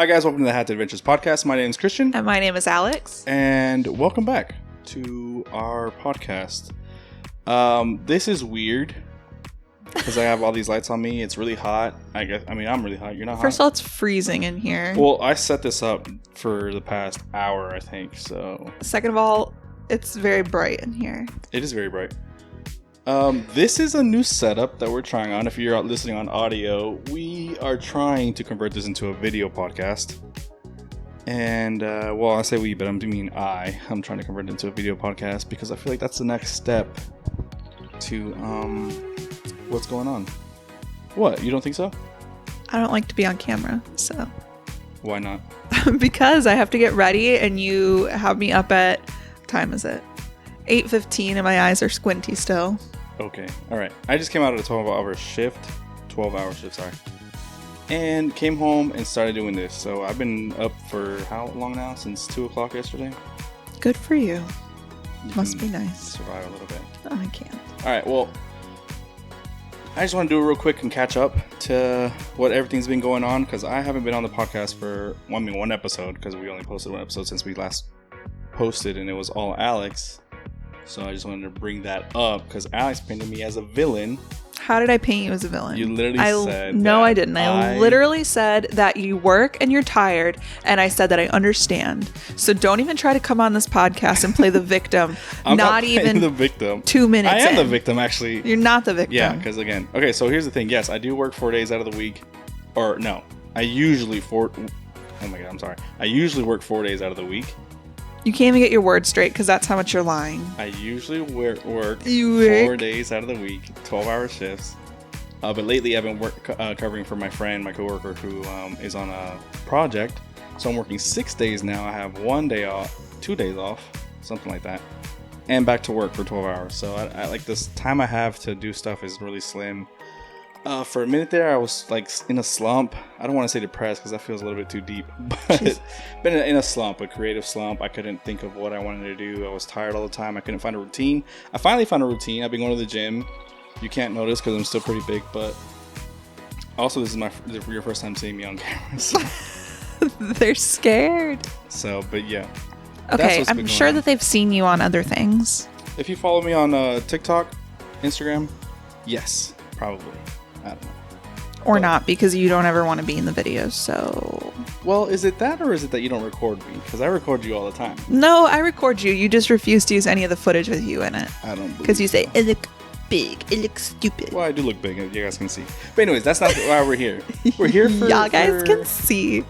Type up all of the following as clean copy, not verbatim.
Hi guys, welcome to the Hat to Adventures podcast. My name is Christian. And my name is Alex. And welcome back to our podcast. This is weird because I have all these lights on me. It's really hot. I'm really hot. You're not hot? First of all, it's freezing in here. Well, I set this up for the past hour, I think, so. Second of all, it's very bright in here. It is very bright. This is a new setup that we're trying on. If you're out listening on audio, we are trying to convert this into a video podcast. And, well, I say we, but I'm trying to convert it into a video podcast because I feel like that's the next step to, what's going on. What? You don't think so? I don't like to be on camera, so. Why not? Because I have to get ready and you have me up at, what time is it? 8:15 and my eyes are squinty still. Okay. All right. I just came out of a 12-hour shift, and came home and started doing this. So I've been up for how long now? Since 2 o'clock yesterday. Good for you. You Must can be nice. Survive a little bit. Oh, I can't. All right. Well, I just want to do it real quick and catch up to what everything's been going on because I haven't been on the podcast for one episode because we only posted one episode since we last posted, and it was all Alex. So I just wanted to bring that up because Alex painted me as a villain. How did I paint you as a villain? You literally said no, I didn't. I literally said that you work and you're tired, and I said that I understand. So don't even try to come on this podcast and play the victim. I'm not even the victim. 2 minutes. I am in. the victim, actually. You're not the victim. Yeah, because again, okay. So here's the thing. Yes, I do work 4 days out of the week, or no, I usually work 4 days out of the week. You can't even get your words straight because that's how much you're lying. I usually work 4 days out of the week, 12-hour shifts. But lately I've been covering for my friend, my coworker, who is on a project. So I'm working 6 days now. I have 1 day off, 2 days off, something like that. And back to work for 12 hours. So I like this time I have to do stuff is really slim. For a minute there, I was like in a slump. I don't want to say depressed because that feels a little bit too deep, but been in a slump, a creative slump. I couldn't think of what I wanted to do. I was tired all the time. I couldn't find a routine. I finally found a routine. I've been going to the gym. You can't notice because I'm still pretty big, but also this is your first time seeing me on camera. So. They're scared. So, but yeah. Okay, I'm sure that they've seen you on other things. If you follow me on TikTok, Instagram, yes, probably. I don't know. Or not, because you don't ever want to be in the videos, so... Well, is it that, or is it that you don't record me? Because I record you all the time. No, I record you. You just refuse to use any of the footage with you in it. I don't believe because you say, it looks big, it looks stupid. Well, I do look big, you guys can see. But anyways, that's not why we're here. We're here for... Y'all guys can see.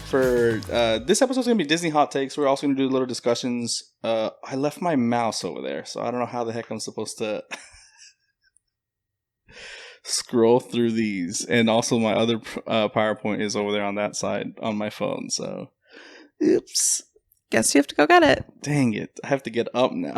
For this episode's going to be Disney Hot Takes. We're also going to do little discussions. I left my mouse over there, so I don't know how the heck I'm supposed to... scroll through these, and also my other PowerPoint is over there on that side on my phone, so oops, guess you have to go get it. Dang it, I have to get up now.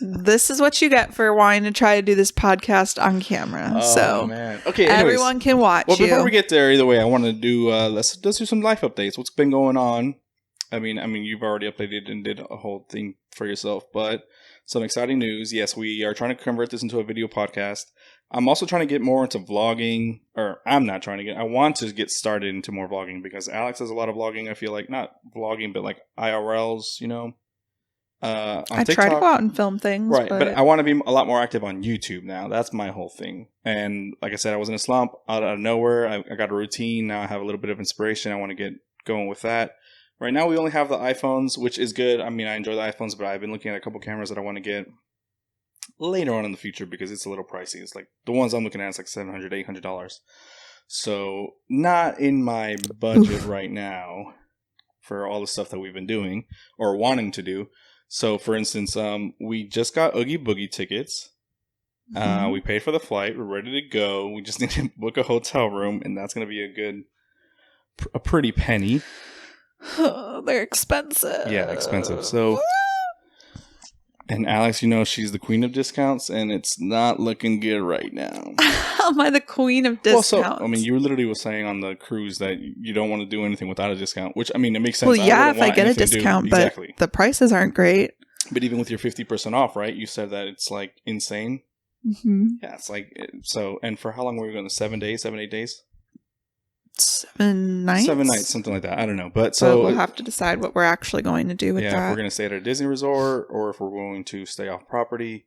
This is what you get for wanting to try to do this podcast on camera. Oh man, okay, anyways, everyone can watch. Well, before we get there, either way, I want to do let's do some life updates. What's been going on? I mean you've already updated and did a whole thing for yourself, but some exciting news. Yes, we are trying to convert this into a video podcast. I'm also trying to get more into vlogging, or I want to get started into more vlogging because Alex does a lot of vlogging. I feel like not vlogging, but like IRLs, on I TikTok. try to go out and film things. Right, but I want to be a lot more active on YouTube now. That's my whole thing. And like I said, I was in a slump out of nowhere. I got a routine. Now I have a little bit of inspiration. I want to get going with that. Right now we only have the iPhones, which is good. I mean, I enjoy the iPhones, but I've been looking at a couple cameras that I want to get later on in the future because it's a little pricey. It's like the ones I'm looking at, it's like $700, $800. So not in my budget right now for all the stuff that we've been doing or wanting to do. So for instance, we just got Oogie Boogie tickets. We paid for the flight. We're ready to go. We just need to book a hotel room, and that's going to be a pretty penny. Oh, they're expensive. Yeah, expensive. So, and Alex, she's the queen of discounts, and it's not looking good right now. How am I the queen of discounts? Well, so, you literally was saying on the cruise that you don't want to do anything without a discount, which, it makes sense. Well, yeah, if I get a discount, but exactly. The prices aren't great. But even with your 50% off, right, you said that it's, like, insane. Mm-hmm. Yeah, it's like, so, and for how long were we going? 7 days, 7, 8 days? 7 nights. 7 nights, something like that. I don't know. But So so we'll have to decide what we're actually going to do with if that. we're going to stay at a Disney resort or if we're going to stay off property,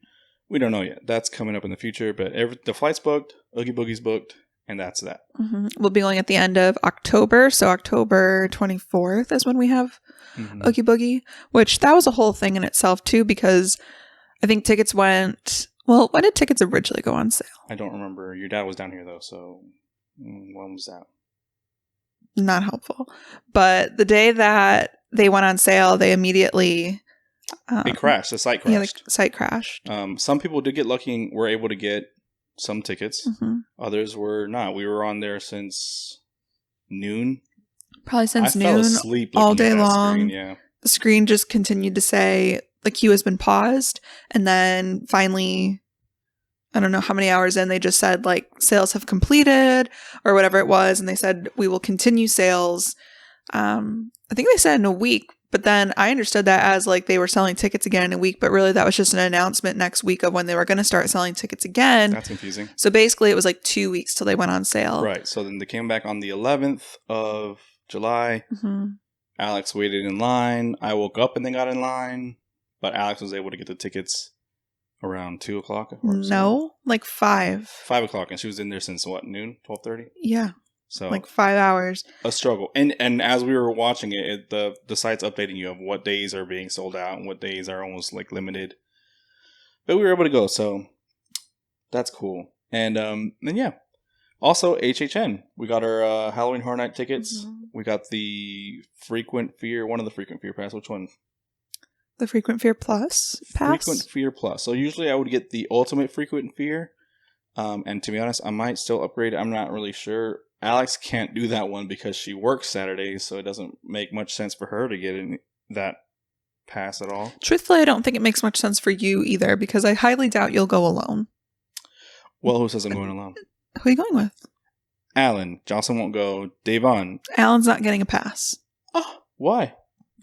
we don't know yet. That's coming up in the future. But the flight's booked, Oogie Boogie's booked, and that's that. We'll be going at the end of October. So October 24th is when we have Oogie Boogie, which that was a whole thing in itself too, because I think tickets went... Well, when did tickets originally go on sale? I don't remember. Your dad was down here though, so when was that? Not helpful. But the day that they went on sale, they immediately... it crashed. The site crashed. Yeah, the site crashed. Some people did get lucky and were able to get some tickets. Others were not. We were on there since noon. Probably since I noon, fell asleep all looking day at that long. screen, yeah. The screen just continued to say the queue has been paused. And then finally, I don't know how many hours in, they just said like sales have completed or whatever it was. And they said we will continue sales. I think they said in a week, but then I understood that as like they were selling tickets again in a week, but really that was just an announcement next week of when they were going to start selling tickets again. That's confusing. So basically it was like 2 weeks till they went on sale. Right. So then they came back on the 11th of July. Alex waited in line. I woke up and then got in line, but Alex was able to get the tickets around 2 o'clock. No, like 5. 5 o'clock, and she was in there since what, noon, 12:30? Yeah. So like 5 hours. A struggle. And as we were watching it, the site's updating you of what days are being sold out and what days are almost like limited. But we were able to go, so that's cool. And then yeah. Also, HHN. We got our Halloween Horror Night tickets. We got the Frequent Fear, one of the Frequent Fear Pass. Which one? The Frequent Fear Plus pass? Frequent Fear Plus. So usually I would get the Ultimate Frequent Fear. And to be honest, I might still upgrade. I'm not really sure. Alex can't do that one because she works Saturdays, so it doesn't make much sense for her to get in that pass at all. Truthfully, I don't think it makes much sense for you either, because I highly doubt you'll go alone. Well, who says I'm going alone? Who are you going with? Alan. Jocelyn won't go. Davon. Alan's not getting a pass. Oh, why?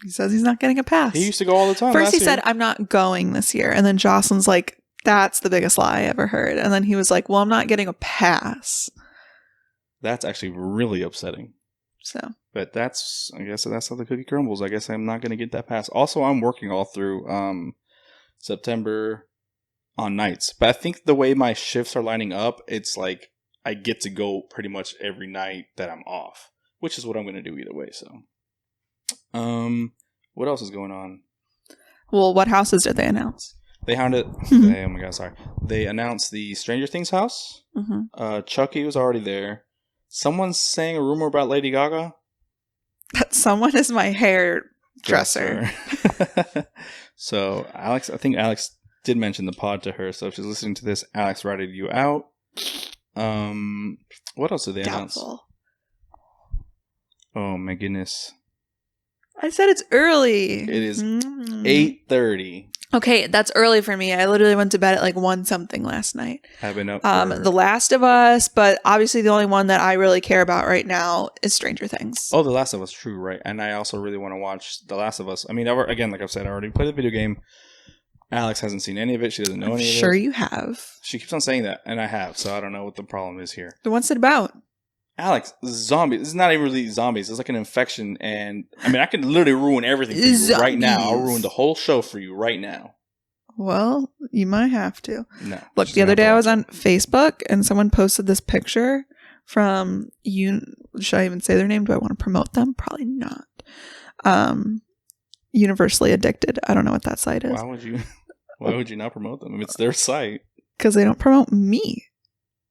He says he's not getting a pass. He used to go all the time. First he said, I'm not going this year. And then Jocelyn's like, that's the biggest lie I ever heard. And then he was like, well, I'm not getting a pass. That's actually really upsetting. So, but I guess that's how the cookie crumbles. I guess I'm not going to get that pass. Also, I'm working all through September on nights. But I think the way my shifts are lining up, it's like I get to go pretty much every night that I'm off, which is what I'm going to do either way. So, what else is going on? Well, what houses did they announce? They hounded. Oh my god, sorry. They announced the Stranger Things house. Chucky was already there. Someone's saying a rumor about Lady Gaga. That someone is my hairdresser. So Alex, I think Alex did mention the pod to her. So if she's listening to this, Alex ratted you out. What else did they announce? Oh my goodness! I said it's early. It is 8:30. Okay, that's early for me. I literally went to bed at like 1 something last night. Have been up The Last of Us, but obviously the only one that I really care about right now is Stranger Things. Oh, The Last of Us, true, right? And I also really want to watch The Last of Us. I mean, again, like I've said, I already played the video game. Alex hasn't seen any of it. She doesn't know any of it. Sure you have. She keeps on saying that, and I have, so I don't know what the problem is here. Then what's it about? Alex, zombies. This is not even really zombies. It's like an infection, and I mean, I can literally ruin everything for you right now. I'll ruin the whole show for you right now. Well, you might have to. No. Look, the other day I was on Facebook, and someone posted this picture from should I even say their name? Do I want to promote them? Probably not. Universally Addicted. I don't know what that site is. Why would you not promote them? I mean, it's their site. Because they don't promote me.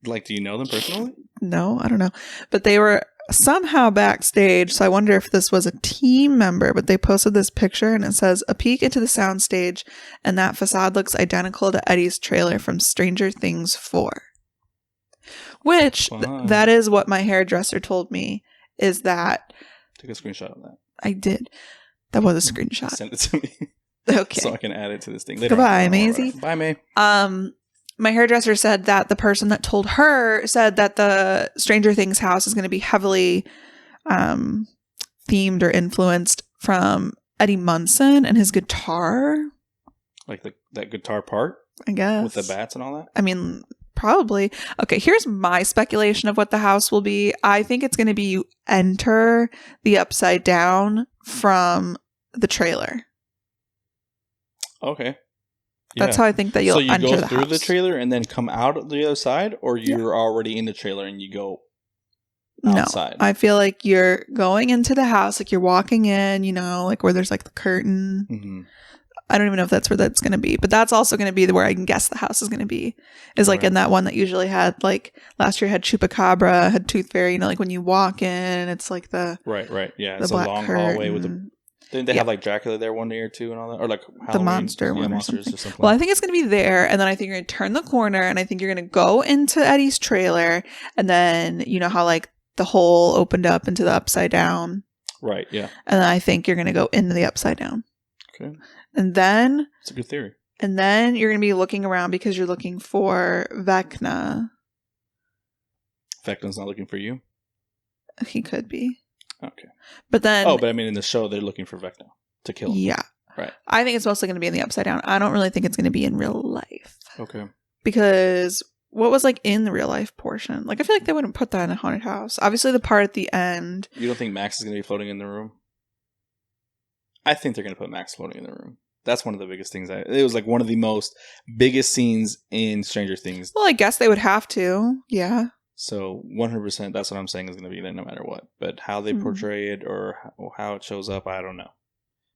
Like, do you know them personally? No, I don't know. But they were somehow backstage, so I wonder if this was a team member, but they posted this picture and it says, a peek into the soundstage, and that facade looks identical to Eddie's trailer from Stranger Things 4. Which, that is what my hairdresser told me, is that... Take a screenshot of that. I did. That was a screenshot. Send it to me. Okay. So I can add it to this thing later. Goodbye, Maisie. Right. Bye, May. My hairdresser said that the person that told her said that the Stranger Things house is going to be heavily themed or influenced from Eddie Munson and his guitar. Like that guitar part? I guess. With the bats and all that? I mean, Probably. Okay, here's my speculation of what the house will be. I think it's going to be you enter the Upside Down from the trailer. Okay. That's how I think that you'll enter the house. So you go through the trailer and then come out the other side, or you're already in the trailer and you go outside? No, I feel like you're going into the house, like you're walking in, like where there's like the curtain. Mm-hmm. I don't even know if that's where that's going to be, but that's also going to be where I can guess the house is going to be. Is like in that one that usually had, like last year had Chupacabra, had Tooth Fairy. Like when you walk in, it's like the right. Yeah, the it's a long hallway with the. Didn't they have like Dracula there one year too and all that, or like Halloween, the monster one monsters or something? Well, I think it's going to be there, and then I think you're going to turn the corner, and I think you're going to go into Eddie's trailer, and then you know how like the hole opened up into the Upside Down, right? Yeah, and then I think you're going to go into the Upside Down. Okay. And then it's a good theory. And then you're going to be looking around because you're looking for Vecna. Vecna's not looking for you? He could be. Okay. But then... Oh, but I mean in the show they're looking for Vecna to kill him. Yeah. Right. I think it's mostly going to be in the Upside Down. I don't really think it's going to be in real life. Okay. Because what was like in the real life portion? Like I feel like they wouldn't put that in a haunted house. Obviously the part at the end... You don't think Max is going to be floating in the room? I think they're going to put Max floating in the room. That's one of the biggest things. It was like one of the most biggest scenes in Stranger Things. Well, I guess they would have to. Yeah. So 100%, that's what I'm saying is going to be there no matter what. But how they portray it or how it shows up, I don't know.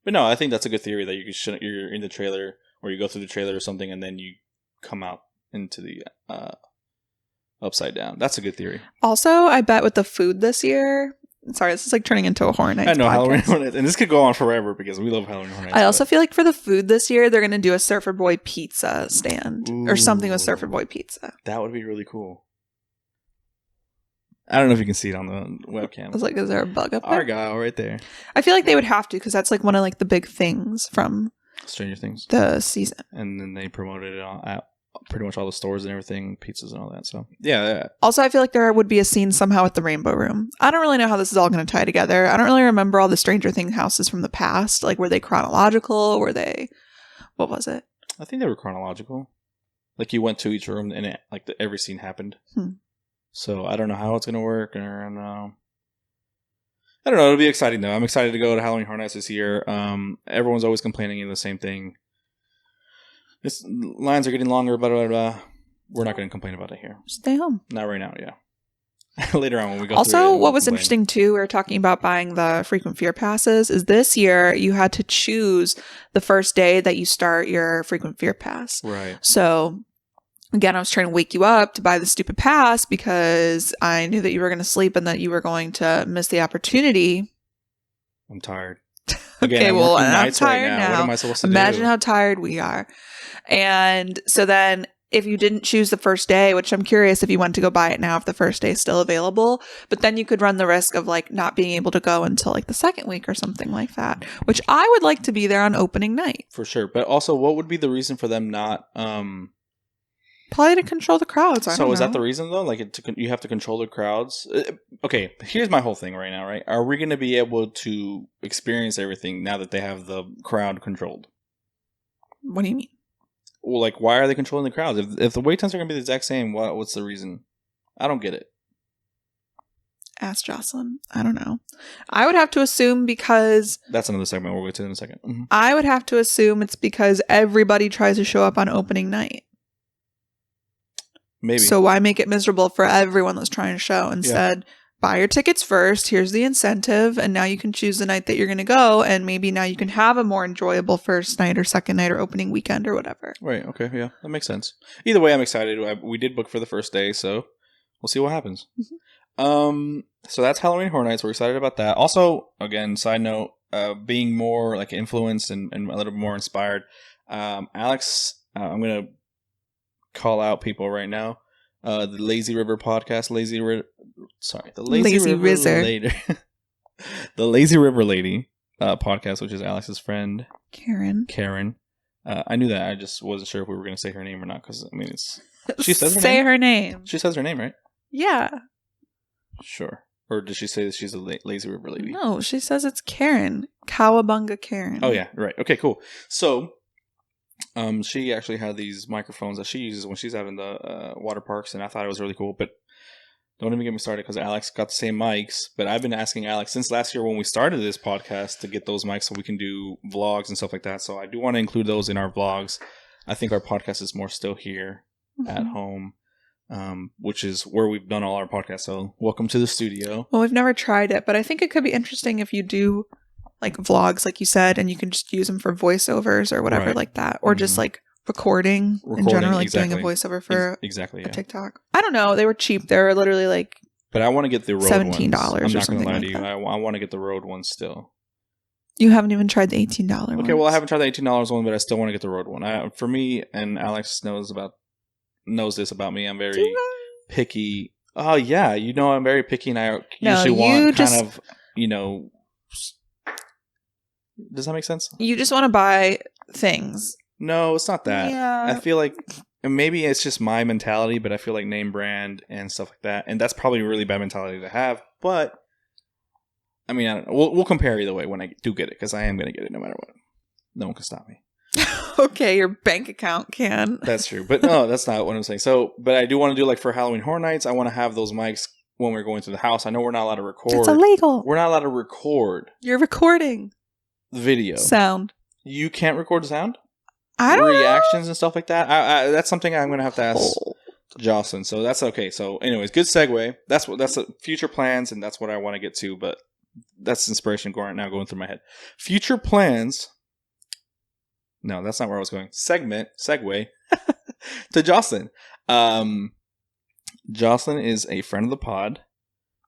But no, I think that's a good theory that you're in the trailer or you go through the trailer or something and then you come out into the Upside Down. That's a good theory. Also, I bet with the food this year... Sorry, this is like turning into a Horror Nights I know, podcast. Halloween Horror Nights. And this could go on forever because we love Halloween Horror Nights. I also feel like for the food this year, they're going to do a Surfer Boy pizza stand. Ooh, or something with Surfer Boy pizza. That would be really cool. I don't know if you can see it on the webcam. I was like, is there a bug up there? Argyle right there. I feel like they would have to because that's like one of like the big things from Stranger Things. The season. And then they promoted it at pretty much all the stores and everything, pizzas and all that. So yeah. Also, I feel like there would be a scene somehow at the Rainbow Room. I don't really know how this is all going to tie together. I don't really remember all the Stranger Things houses from the past. Like, were they chronological? Were they... What was it? I think they were chronological. Like, you went to each room and every scene happened. So I don't know how it's going to work. I don't know. It'll be exciting, though. I'm excited to go to Halloween Horror Nights this year. Everyone's always complaining of the same thing. Lines are getting longer, blah, blah, blah. We're not going to complain about it here. Stay home. Not right now, yeah. Later on when we go also, through it, what was interesting, too, we were talking about buying the frequent fear passes, is this year you had to choose the first day that you start your frequent fear pass. Right. So... Again, I was trying to wake you up to buy the stupid pass because I knew that you were going to sleep and that you were going to miss the opportunity. I'm tired. Again, okay, well, I'm tired now. What am I supposed to do? Imagine how tired we are. And so then if you didn't choose the first day, which I'm curious if you went to go buy it now, if the first day is still available, but then you could run the risk of like not being able to go until like the second week or something like that, which I would like to be there on opening night. For sure. But also, what would be the reason for them not... Probably to control the crowds. So is that the reason though? Like you have to control the crowds? Okay, here's my whole thing right now, right? Are we going to be able to experience everything now that they have the crowd controlled? What do you mean? Well, like why are they controlling the crowds? If the wait times are going to be the exact same, what's the reason? I don't get it. Ask Jocelyn. I don't know. I would have to assume because... That's another segment we'll get to in a second. Mm-hmm. I would have to assume it's because everybody tries to show up on opening night. Maybe. So why make it miserable for everyone that's trying to show? Instead, buy your tickets first. Here's the incentive. And now you can choose the night that you're going to go. And maybe now you can have a more enjoyable first night or second night or opening weekend or whatever. Right. Okay. Yeah. That makes sense. Either way, I'm excited. We did book for the first day. So we'll see what happens. Mm-hmm. So that's Halloween Horror Nights. We're excited about that. Also, again, side note, being more like influenced and a little bit more inspired. Alex, I'm going to call out people right now. The Lazy River podcast, the Lazy River Lady, the Lazy River Lady podcast, which is Alex's friend Karen. I knew that. I just wasn't sure if we were going to say her name or not because I mean, she says her name. Say her name. She says her name, right? Yeah. Sure. Or does she say that she's a Lazy River Lady? No, she says it's Karen. Cowabunga Karen. Oh yeah, right. Okay, cool. So She actually had these microphones that she uses when she's out in the water parks, and I thought it was really cool. But don't even get me started because Alex got the same mics. But I've been asking Alex since last year when we started this podcast to get those mics so we can do vlogs and stuff like that. So I do want to include those in our vlogs. I think our podcast is more still here at home, which is where we've done all our podcasts. So welcome to the studio. Well, we've never tried it, but I think it could be interesting if you do like vlogs, like you said, and you can just use them for voiceovers or whatever like that, or just like recording in general, like doing a voiceover for a TikTok. I don't know. They were cheap. They were literally like, but I want to get the Rode $17 ones. or something I'm not going to lie like to you. I want to get the Rode ones still. You haven't even tried the $18 one. Okay, well, I haven't tried the $18 one, but I still want to get the Rode one. For me, and Alex knows this about me. I'm very picky. Oh yeah, I'm very picky, and I usually want kind of, Does that make sense? You just want to buy things. No, it's not that. Yeah. I feel like maybe it's just my mentality, but I feel like name brand and stuff like that, and that's probably a really bad mentality to have. But I mean, I don't know. We'll compare either way when I do get it, because I am going to get it no matter what. No one can stop me. Okay, your bank account can. That's true, but no, that's not what I'm saying. So, but I do want to do like for Halloween Horror Nights. I want to have those mics when we're going to the house. I know we're not allowed to record. It's illegal. We're not allowed to record. You're recording video sound. You can't record sound. I don't reactions know. And stuff like that. That's something I'm going to have to ask Jocelyn. So that's okay. So, anyways, good segue. That's future plans, and that's what I want to get to. But that's inspiration going through my head. Future plans. No, that's not where I was going. Segue to Jocelyn. Jocelyn is a friend of the pod,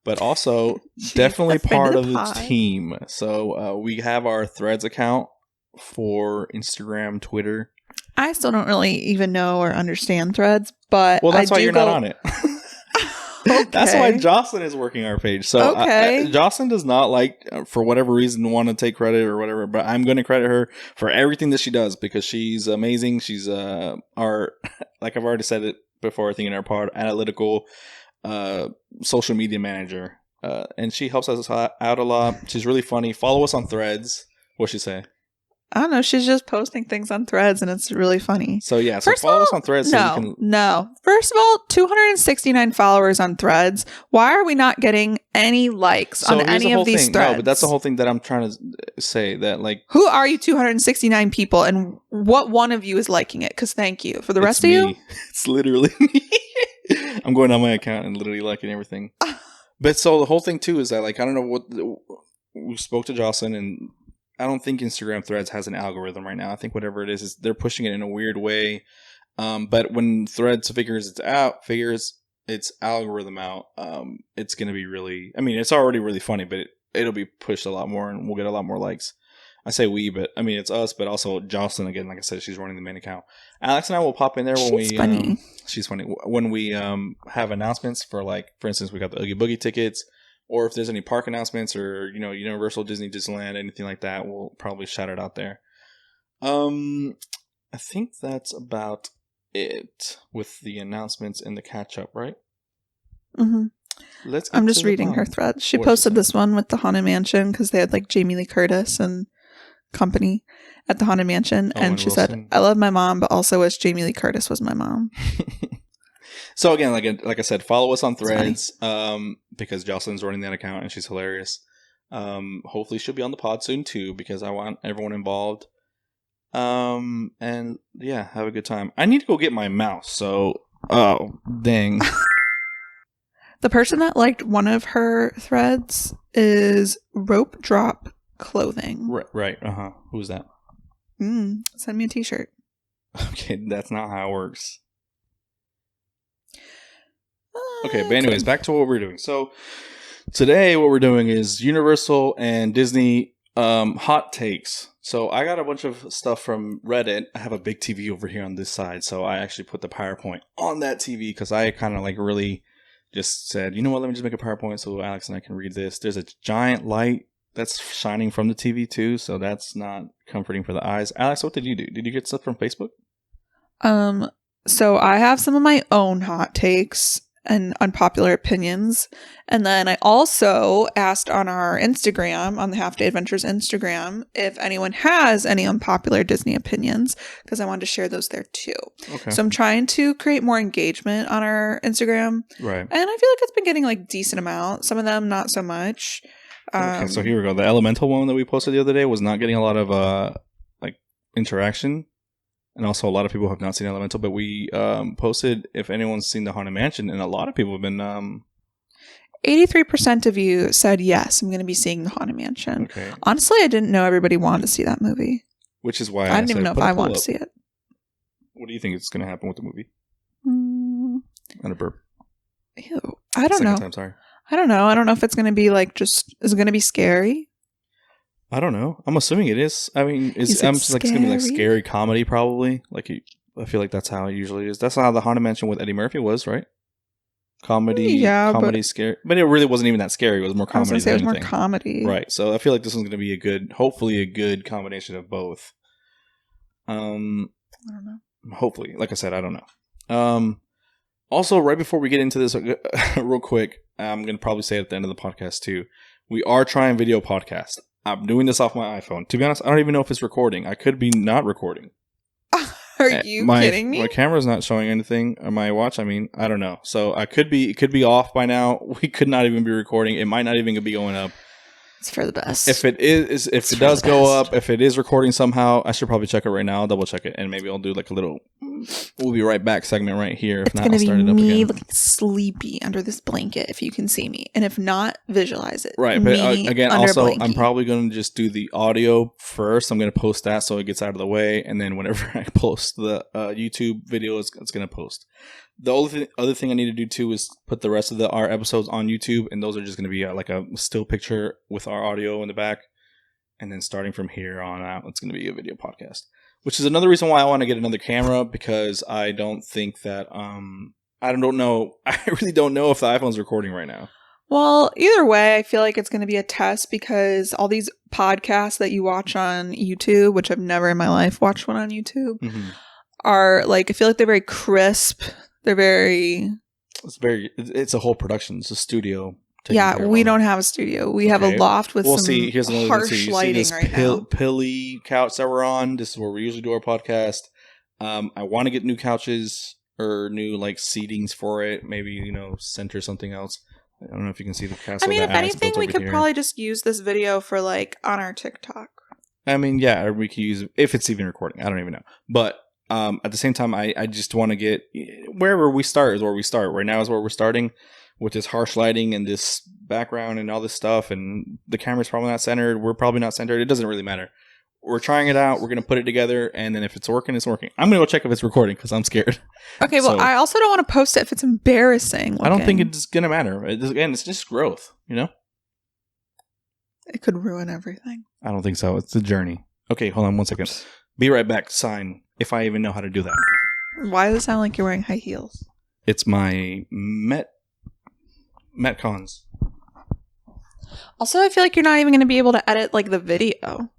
but also definitely part of the team. So we have our Threads account for Instagram, Twitter. I still don't really even know or understand Threads, but that's why you're not on it. Okay. That's why Jocelyn is working our page. So Jocelyn does not for whatever reason, want to take credit or whatever, but I'm going to credit her for everything that she does because she's amazing. She's our, like I've already said it before, I think in our pod, analytical social media manager. And she helps us out a lot. She's really funny. Follow us on Threads. What'd she say? I don't know. She's just posting things on Threads, and it's really funny. So yeah, so follow us on Threads. No. First of all, 269 followers on Threads. Why are we not getting any likes on any of these threads? No, but that's the whole thing that I'm trying to say. That who are you? 269 people, and what one of you is liking it? Because thank you. For the rest of you, it's literally me. I'm going on my account and literally liking everything. But so the whole thing too is that I don't know what we spoke to Jocelyn and. I don't think Instagram Threads has an algorithm right now. I think whatever it is they're pushing it in a weird way. But when Threads figures its algorithm out, it's going to be really... I mean, it's already really funny, but it'll be pushed a lot more and we'll get a lot more likes. I say we, but I mean, it's us, but also Jocelyn, again, like I said, she's running the main account. Alex and I will pop in there when she's funny. She's funny. When we have announcements for instance, we got the Oogie Boogie tickets. Or if there's any park announcements or, Universal, Disney, Disneyland, anything like that, we'll probably shout it out there. I think that's about it with the announcements and the catch-up, right? Mm-hmm. I'm just reading her thread. She posted this one with the Haunted Mansion because they had Jamie Lee Curtis and company at the Haunted Mansion. And she said, I love my mom, but also wish Jamie Lee Curtis was my mom. So again, like I said, follow us on Threads because Jocelyn's running that account and she's hilarious. Hopefully she'll be on the pod soon too because I want everyone involved. And yeah, have a good time. I need to go get my mouse. So, dang. The person that liked one of her threads is Rope Drop Clothing. Right. Who's that? Send me a t-shirt. Okay, that's not how it works. Okay, but anyways, back to what we're doing. So today what we're doing is Universal and Disney hot takes. So I got a bunch of stuff from Reddit. I have a big TV over here on this side, so I actually put the PowerPoint on that TV because I kind of really just said, you know what, let me just make a PowerPoint so Alex and I can read this. There's a giant light that's shining from the TV too, so that's not comforting for the eyes. Alex, what did you do? Did you get stuff from Facebook? So I have some of my own hot takes. and unpopular opinions. And then I also asked on our Instagram, on the Half Day Adventures Instagram, if anyone has any unpopular Disney opinions, because I wanted to share those there too. Okay. So I'm trying to create more engagement on our Instagram. Right. And I feel like it's been getting like decent amount. Some of them not so much. Okay, so here we go. The elemental one that we posted the other day was not getting a lot of like interaction. And also, a lot of people have not seen Elemental, but we posted if anyone's seen the Haunted Mansion, and a lot of people have been. 83% of you said yes. I'm going to be seeing the Haunted Mansion. Okay. Honestly, I didn't know everybody wanted to see that movie. Which is why I didn't even know if I wanted to see it. What do you think is going to happen with the movie? And a burp. Ew. I don't know. Time, sorry. I don't know. I don't know if it's going to be like just. Is it going to be scary? I don't know. I'm assuming it is. I mean, I'm just like it's gonna be like scary comedy, probably. Like I feel like that's how it usually is. That's how the Haunted Mansion with Eddie Murphy was, right? Comedy, comedy, scary, but it really wasn't even that scary. It was more comedy. I was gonna say it was more comedy, right? So I feel like this one's gonna be hopefully a good combination of both. I don't know. Hopefully, like I said, I don't know. Also, right before we get into this, real quick, I'm gonna probably say it at the end of the podcast too. We are trying video podcast. I'm doing this off my iPhone. To be honest, I don't even know if it's recording. I could be not recording. Are you kidding me? My camera's not showing anything. Or my watch, I mean, I don't know. So it could be off by now. We could not even be recording. It might not even be going up. It's for the best. If it does go up, if it is recording somehow, I should probably check it right now. I'll double check it, and maybe I'll do like a little "we'll be right back" segment right here. If not, I'll start it up again. It's gonna be me looking sleepy under this blanket, if you can see me, and if not, visualize it. Right, but again, also, I'm probably gonna just do the audio first. I'm gonna post that so it gets out of the way, and then whenever I post the YouTube video, it's gonna post. The other thing I need to do too is put the rest of our episodes on YouTube, and those are just going to be like a still picture with our audio in the back. And then starting from here on out, it's going to be a video podcast, which is another reason why I want to get another camera, because I don't think that I don't know. I really don't know if the iPhone's recording right now. Well, either way, I feel like it's going to be a test, because all these podcasts that you watch on YouTube, which I've never in my life watched one on YouTube, are like, I feel like they're very crisp. They're very... It's a whole production. It's a studio. Yeah, we don't have a studio. We have a loft with some harsh lighting right now. Pilly couch that we're on. This is where we usually do our podcast. I want to get new couches or new like seatings for it. Maybe, center something else. I don't know if you can see the castle. I mean, if anything, we could probably just use this video for like on our TikTok. I mean, yeah, or we could use it if it's even recording. I don't even know. But at the same time, I just want to get wherever we start is where we start. Right now is where we're starting with this harsh lighting and this background and all this stuff. And the camera's probably not centered. We're probably not centered. It doesn't really matter. We're trying it out. We're going to put it together. And then if it's working, it's working. I'm going to go check if it's recording because I'm scared. Okay, well, I also don't want to post it if it's embarrassing looking. I don't think it's going to matter. Again, it's just growth, It could ruin everything. I don't think so. It's a journey. Okay, hold on 1 second. Be right back. Sign. If I even know how to do that. Why does it sound like you're wearing high heels? It's my Metcons. Also, I feel like you're not even going to be able to edit like the video.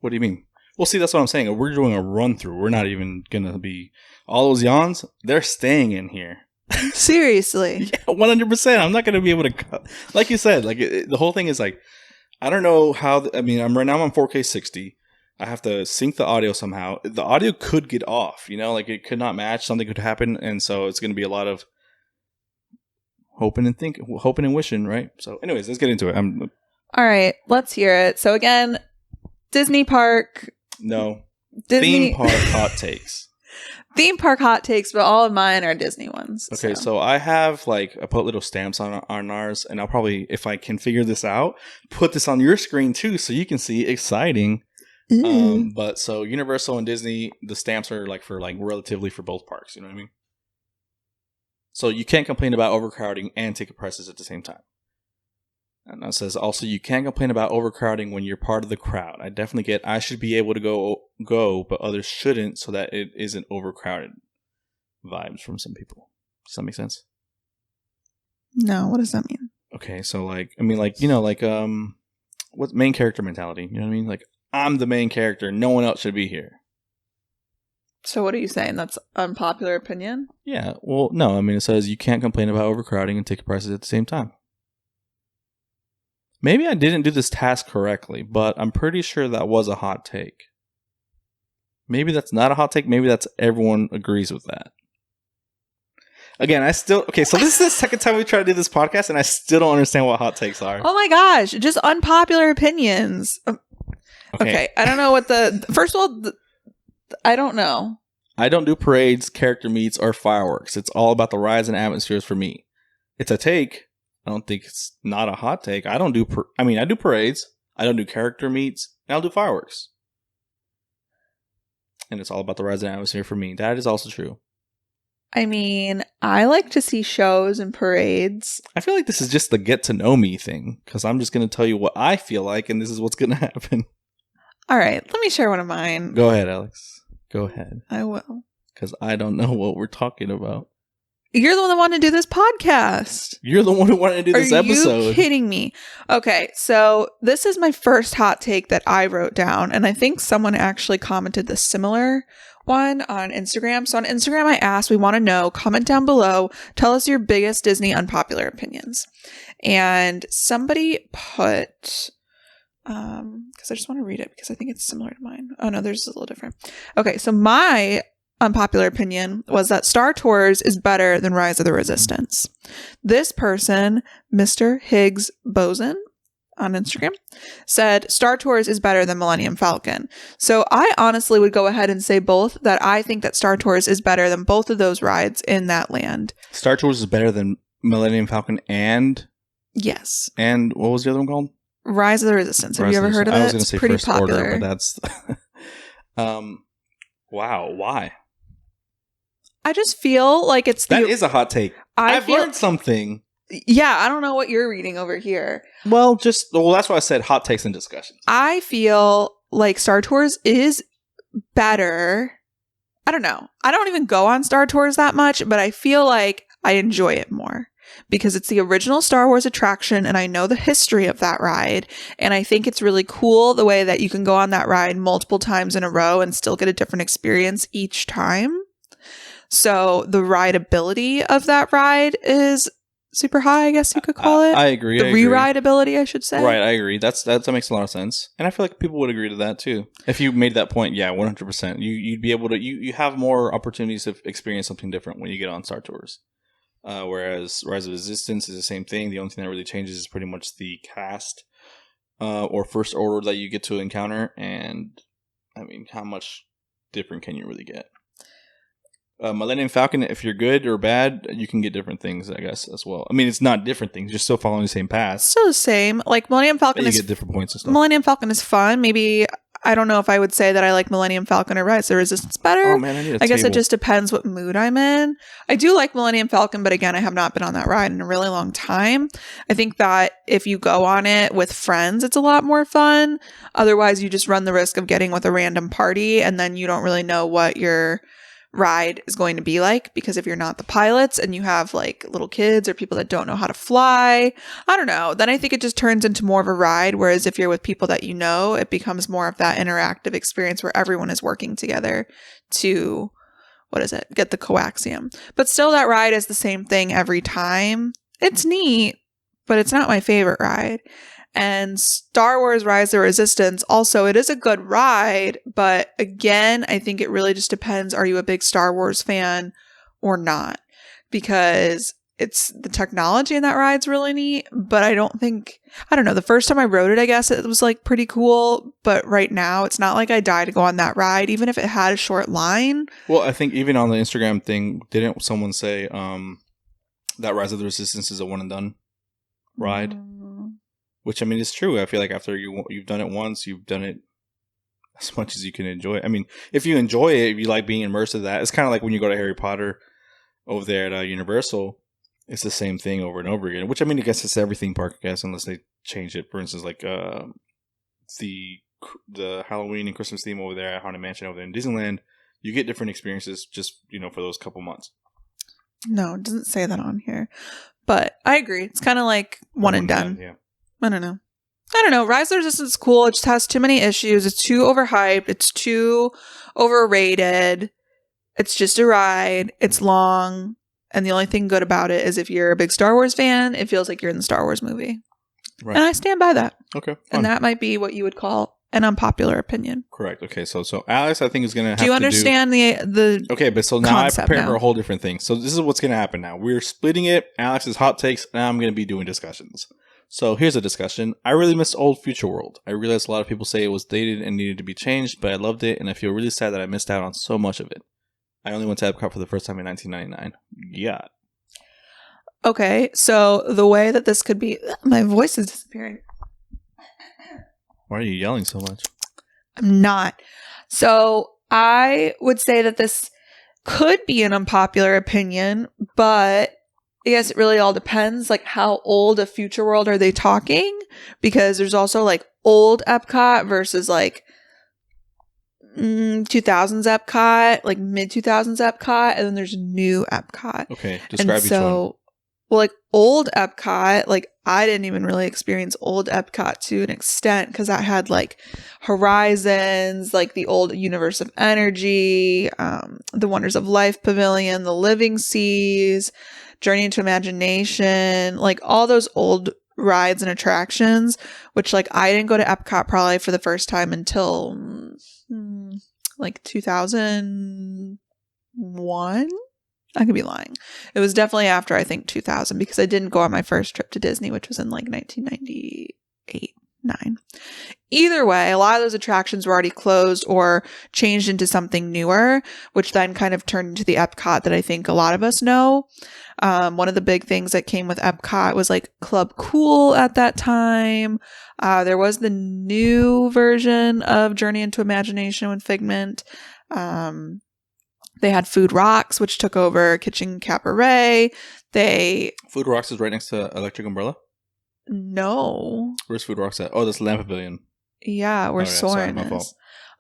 What do you mean? Well, see, that's what I'm saying. We're doing a run through. We're not even going to be... All those yawns, they're staying in here. Seriously? Yeah, 100%. I'm not going to be able to cut. Like you said, the whole thing is like... I don't know how... right now I'm on 4K 60. I have to sync the audio somehow. The audio could get off, it could not match. Something could happen. And so it's going to be a lot of hoping and wishing, right? So anyways, let's get into it. All right, let's hear it. So again, Disney park. No. Theme park hot takes. Theme park hot takes, but all of mine are Disney ones. Okay, so I have I put little stamps on ours, and I'll probably, if I can figure this out, put this on your screen too so you can see. Exciting. But so Universal and Disney, the stamps are relatively for both parks, you know what I mean? So you can't complain about overcrowding and ticket prices at the same time. And that says also you can't complain about overcrowding when you're part of the crowd. I definitely get I should be able to go, but others shouldn't, so that it isn't overcrowded. Vibes from some people. Does that make sense? No, what does that mean? Okay, so what main character mentality? You know what I mean? Like, I'm the main character. No one else should be here. So what are you saying? That's unpopular opinion? Yeah. Well, no. I mean, it says you can't complain about overcrowding and ticket prices at the same time. Maybe I didn't do this task correctly, but I'm pretty sure that was a hot take. Maybe that's not a hot take. Maybe that's everyone agrees with that. Again, so this is the second time we try to do this podcast, and I still don't understand what hot takes are. Oh my gosh, just unpopular opinions. Okay, I don't know what first of all, I don't know. I don't do parades, character meets, or fireworks. It's all about the rides and atmospheres for me. It's a take. I don't think it's not a hot take. I do parades. I don't do character meets, and I'll do fireworks. And it's all about the rides and atmosphere for me. That is also true. I mean, I like to see shows and parades. I feel like this is just the get to know me thing, because I'm just going to tell you what I feel like, and this is what's going to happen. All right, let me share one of mine. Go ahead, Alex. Go ahead. I will. Because I don't know what we're talking about. You're the one that wanted to do this podcast. You're the one who wanted to do this episode. Are you kidding me? Okay, so this is my first hot take that I wrote down, and I think someone actually commented the similar one on Instagram. So on Instagram, I asked, we want to know, comment down below, tell us your biggest Disney unpopular opinions. And somebody put, because I just want to read it because I think it's similar to mine. Oh no, theirs is a little different. Okay, so my unpopular opinion was that Star Tours is better than Rise of the Resistance. This person, Mr. Higgs Boson on Instagram, said Star Tours is better than Millennium Falcon. So I honestly would go ahead and say both, that I think that Star Tours is better than both of those rides in that land. Star Tours is better than Millennium Falcon and? Yes. And what was the other one called? Rise of the Resistance. Have you ever heard of it? I was going to say pretty First popular. Order, but that's... wow, why? I just feel like it's that is a hot take. I've learned something. Yeah, I don't know what you're reading over here. Well, that's why I said hot takes and discussions. I feel like Star Tours is better. I don't know. I don't even go on Star Tours that much, but I feel like I enjoy it more because it's the original Star Wars attraction and I know the history of that ride. And I think it's really cool the way that you can go on that ride multiple times in a row and still get a different experience each time. So the rideability of that ride is super high, I guess you could call it. I agree. The re-rideability, I should say. Right, I agree. That makes a lot of sense. And I feel like people would agree to that too. If you made that point, yeah, 100%. You'd be able to, you have more opportunities to experience something different when you get on Star Tours. Whereas Rise of Resistance is the same thing. The only thing that really changes is pretty much the cast or First Order that you get to encounter. And I mean, how much different can you really get? Millennium Falcon, if you're good or bad, you can get different things, I guess, as well. I mean, it's not different things; you're still following the same path. Still the same. Like Millennium Falcon, you get different points and stuff. Millennium Falcon is fun. Maybe I don't know if I would say that I like Millennium Falcon or Rise of the Resistance better. Oh man, I guess it just depends what mood I'm in. I do like Millennium Falcon, but again, I have not been on that ride in a really long time. I think that if you go on it with friends, it's a lot more fun. Otherwise, you just run the risk of getting with a random party, and then you don't really know what your ride is going to be like, because if you're not the pilots and you have like little kids or people that don't know how to fly, I don't know, then I think it just turns into more of a ride. Whereas if you're with people that you know, it becomes more of that interactive experience where everyone is working together to, get the coaxium. But still, that ride is the same thing every time. It's neat, but it's not my favorite ride. And Star Wars Rise of the Resistance, also, it is a good ride, but again, I think it really just depends, are you a big Star Wars fan or not? Because it's the technology in that ride's really neat, but I don't know, the first time I rode it, I guess it was like pretty cool, but right now, it's not like I die to go on that ride, even if it had a short line. Well, I think even on the Instagram thing, didn't someone say that Rise of the Resistance is a one and done ride? Which, I mean, it's true. I feel like after you've done it once, you've done it as much as you can enjoy it. I mean, if you enjoy it, if you like being immersed in that, it's kind of like when you go to Harry Potter over there at Universal. It's the same thing over and over again. Which, I mean, I guess it's every theme park, I guess, unless they change it. For instance, like the Halloween and Christmas theme over there at Haunted Mansion over there in Disneyland, you get different experiences just, for those couple months. No, it doesn't say that on here. But I agree. It's kind of like one and done. Yeah. I don't know. Rise of the Resistance is cool. It just has too many issues. It's too overhyped. It's too overrated. It's just a ride. It's long. And the only thing good about it is if you're a big Star Wars fan, it feels like you're in the Star Wars movie. Right. And I stand by that. Okay. Fine. And that might be what you would call an unpopular opinion. Correct. Okay. So Alex, I think, is going to have to do you understand the Okay, but so now I prepared now for a whole different thing. So this is what's going to happen now. We're splitting it. Alex's hot takes. Now I'm going to be doing discussions. So here's a discussion. I really miss old Future World. I realized a lot of people say it was dated and needed to be changed, but I loved it, and I feel really sad that I missed out on so much of it. I only went to Epcot for the first time in 1999. Yeah. Okay, so the way that this could be... My voice is disappearing. Why are you yelling so much? I'm not. So I would say that this could be an unpopular opinion, but I guess it really all depends, like how old a Future World are they talking? Because there's also like old Epcot versus like 2000s Epcot, like mid 2000s Epcot, and then there's new Epcot. Okay, describe each one. Well, like old Epcot, like I didn't even really experience old Epcot to an extent because that had like Horizons, like the old Universe of Energy, the Wonders of Life Pavilion, the Living Seas, Journey into Imagination, like all those old rides and attractions, which like I didn't go to Epcot probably for the first time until like 2001. I could be lying. It was definitely after, I think, 2000 because I didn't go on my first trip to Disney, which was in like 1998, 9. Either way, a lot of those attractions were already closed or changed into something newer, which then kind of turned into the Epcot that I think a lot of us know. One of the big things that came with Epcot was like Club Cool at that time. There was the new version of Journey into Imagination with Figment. They had Food Rocks, which took over Kitchen Cabaret. Food Rocks is right next to Electric Umbrella? No. Where's Food Rocks at? Oh, that's Lamp Pavilion. Yeah, where Soarin' my is.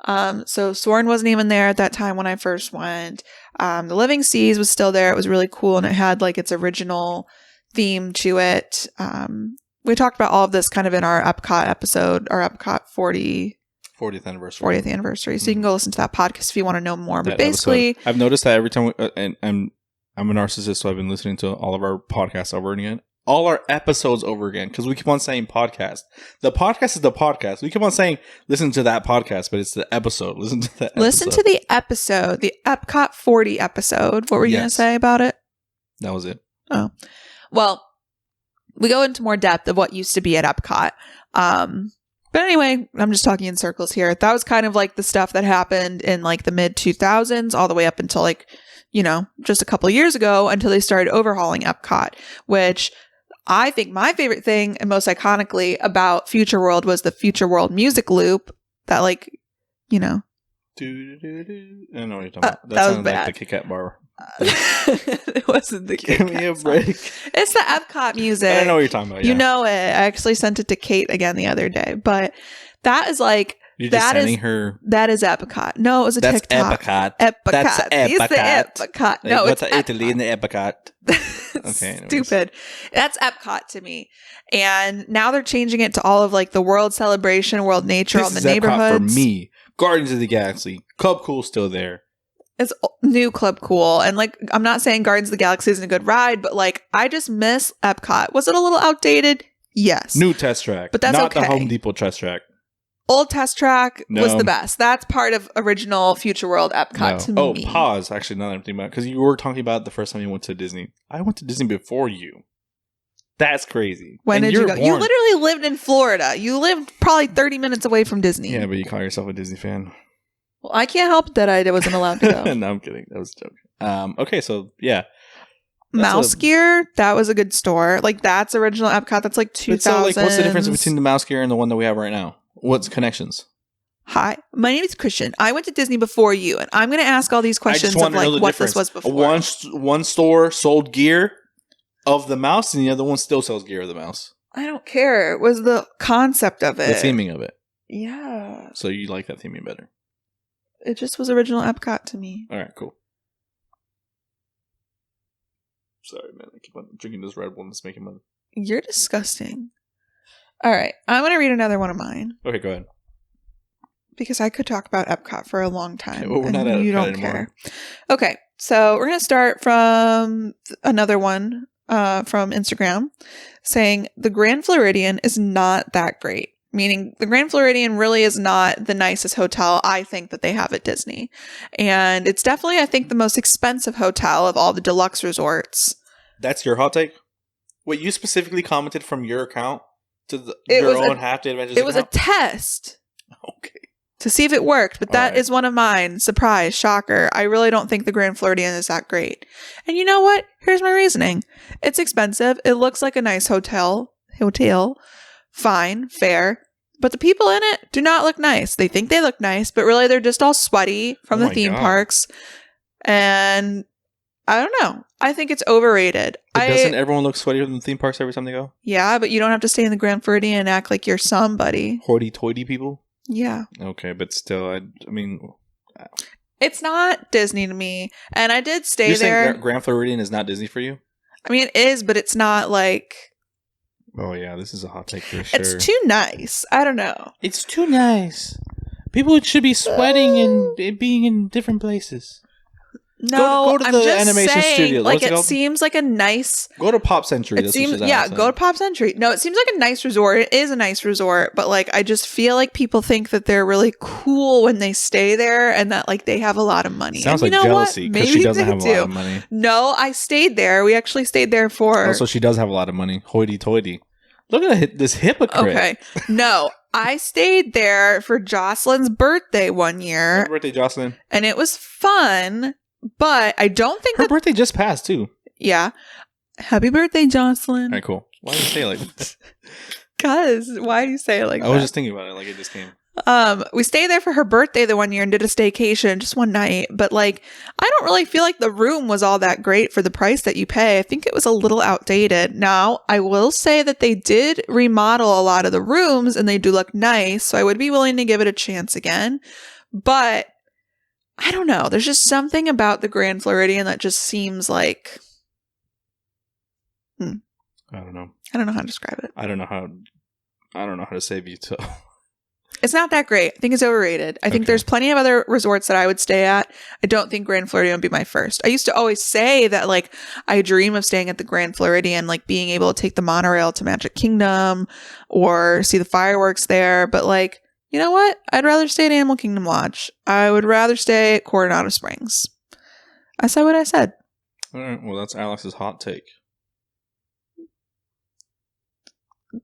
fault. So Soarin' wasn't even there at that time when I first went. The Living Seas was still there. It was really cool, and it had like its original theme to it. We talked about all of this kind of in our Epcot episode, our Epcot 40th anniversary. So you can go listen to that podcast if you want to know more. But basically, I've noticed that every time, and I'm a narcissist, so I've been listening to all of our podcasts over again. All our episodes over again because we keep on saying podcast. The podcast is the podcast. We keep on saying listen to that podcast, but it's the episode. Listen to that. Listen to the episode, the Epcot 40 episode. What were you going to say about it? That was it. Oh, well, we go into more depth of what used to be at Epcot. But anyway, I'm just talking in circles here. That was kind of like the stuff that happened in like the mid 2000s all the way up until like, you know, just a couple of years ago until they started overhauling Epcot, which I think my favorite thing and most iconically about Future World was the Future World music loop that like, you know. I don't know what you're talking about. That was sounded bad. like the Kit Kat bar. It wasn't the Kit Give me a break. It's the Epcot music. I don't know what you're talking about. You know it. I actually sent it to Kate again the other day. But that is like, you're just sending her. That is Epcot. No, it was a That's TikTok. Epcot. That's Epcot. It's the Epcot. No, what's it's Italy in the Epcot? Okay, stupid. That's Epcot to me. And now they're changing it to all of like the World Celebration, World Nature, all the neighborhoods. For me, Guardians of the Galaxy, Club Cool's still there. It's new Club Cool. And like, I'm not saying Guardians of the Galaxy isn't a good ride, but like, I just miss Epcot. Was it a little outdated? Yes. New test track. But that's not okay. the Home Depot test track. Old test track was the best. That's part of original Future World Epcot to me. Oh, pause. Actually, now that I'm thinking about it, because you were talking about the first time you went to Disney. I went to Disney before you. That's crazy. When did you go? You literally lived in Florida. You lived probably 30 minutes away from Disney. Yeah, but you call yourself a Disney fan. Well, I can't help that I wasn't allowed to go. No, I'm kidding. That was a joke. Okay, so yeah. Mouse Gear, that was a good store. Like, that's original Epcot. That's like 2000. So, like, what's the difference between the Mouse Gear and the one that we have right now? What's connections? Hi, my name is Christian. I went to Disney before you, and I'm going to ask all these questions of like what this was before. One store sold gear of the mouse, and the other one still sells gear of the mouse. I don't care. It was the concept of it. The theming of it. Yeah. So you like that theming better? It just was original Epcot to me. All right, cool. Sorry, man. I keep on drinking this Red Bull and it's making my... You're disgusting. All right. I'm going to read another one of mine. Okay, go ahead. because I could talk about Epcot for a long time. Okay, well, we're and not at you Epcot don't anymore. care. Okay, so we're going to start from another one from Instagram saying the Grand Floridian is not that great. Meaning the Grand Floridian really is not the nicest hotel I think that they have at Disney. And it's definitely, I think, the most expensive hotel of all the deluxe resorts. That's your hot take? Wait, you specifically commented from your account to It your was own Half Day Adventures It was a account? test Okay. to see if it worked, but that Alright. is one of mine. Surprise, shocker. I really don't think the Grand Floridian is that great. And you know what? Here's my reasoning. It's expensive. It looks like a nice hotel. Fine, fair. But the people in it do not look nice. They think they look nice, but really they're just all sweaty from Oh the my theme God. parks. And I don't know. I think it's overrated. But doesn't everyone look sweaty from the theme parks every time they go? Yeah, but you don't have to stay in the Grand Floridian and act like you're somebody. Hoity-toity people? Yeah. Okay, but still, I mean... It's not Disney to me. And I did stay You're there. saying Grand Floridian is not Disney for you? I mean, it is, but it's not like... Oh yeah, this is a hot take for sure. It's too nice. I don't know. It's too nice. People should be sweating and being in different places. No, go to I'm the just animation saying, studio. like, What's it it called? seems like a nice... Go to Pop Century. It seems, yeah, go to Pop Century. No, it seems like a nice resort. It is a nice resort, but like I just feel like people think that they're really cool when they stay there, and that like they have a lot of money. Sounds and like you know jealousy what? because Maybe she doesn't they have a do. lot of money. No, I stayed there. We actually stayed there for. Also, she does have a lot of money. Hoity-toity. Look at this hypocrite. Okay, no, I stayed there for Jocelyn's birthday one year, Happy birthday, Jocelyn. and it was fun. But I don't think Her that. birthday just passed too. Yeah, happy birthday, Jocelyn. All right, cool. Why do you say it like that? Cause why do you say it like I that? was just thinking about it like it just came. We stayed there for her birthday the one year and did a staycation just one night, but like I don't really feel like the room was all that great for the price that you pay. I think it was a little outdated. Now, I will say that they did remodel a lot of the rooms and they do look nice, so I would be willing to give it a chance again. But I don't know. There's just something about the Grand Floridian that just seems like I don't know. I don't know how to describe it. I don't know how to save you. So It's not that great. I think it's overrated. I think Okay. there's plenty of other resorts that I would stay at. I don't think Grand Floridian would be my first. I used to always say that, like, I dream of staying at the Grand Floridian, like being able to take the monorail to Magic Kingdom or see the fireworks there. But, like, you know what? I'd rather stay at Animal Kingdom Lodge. I would rather stay at Coronado Springs. I said what I said. all right, well, that's Alex's hot take.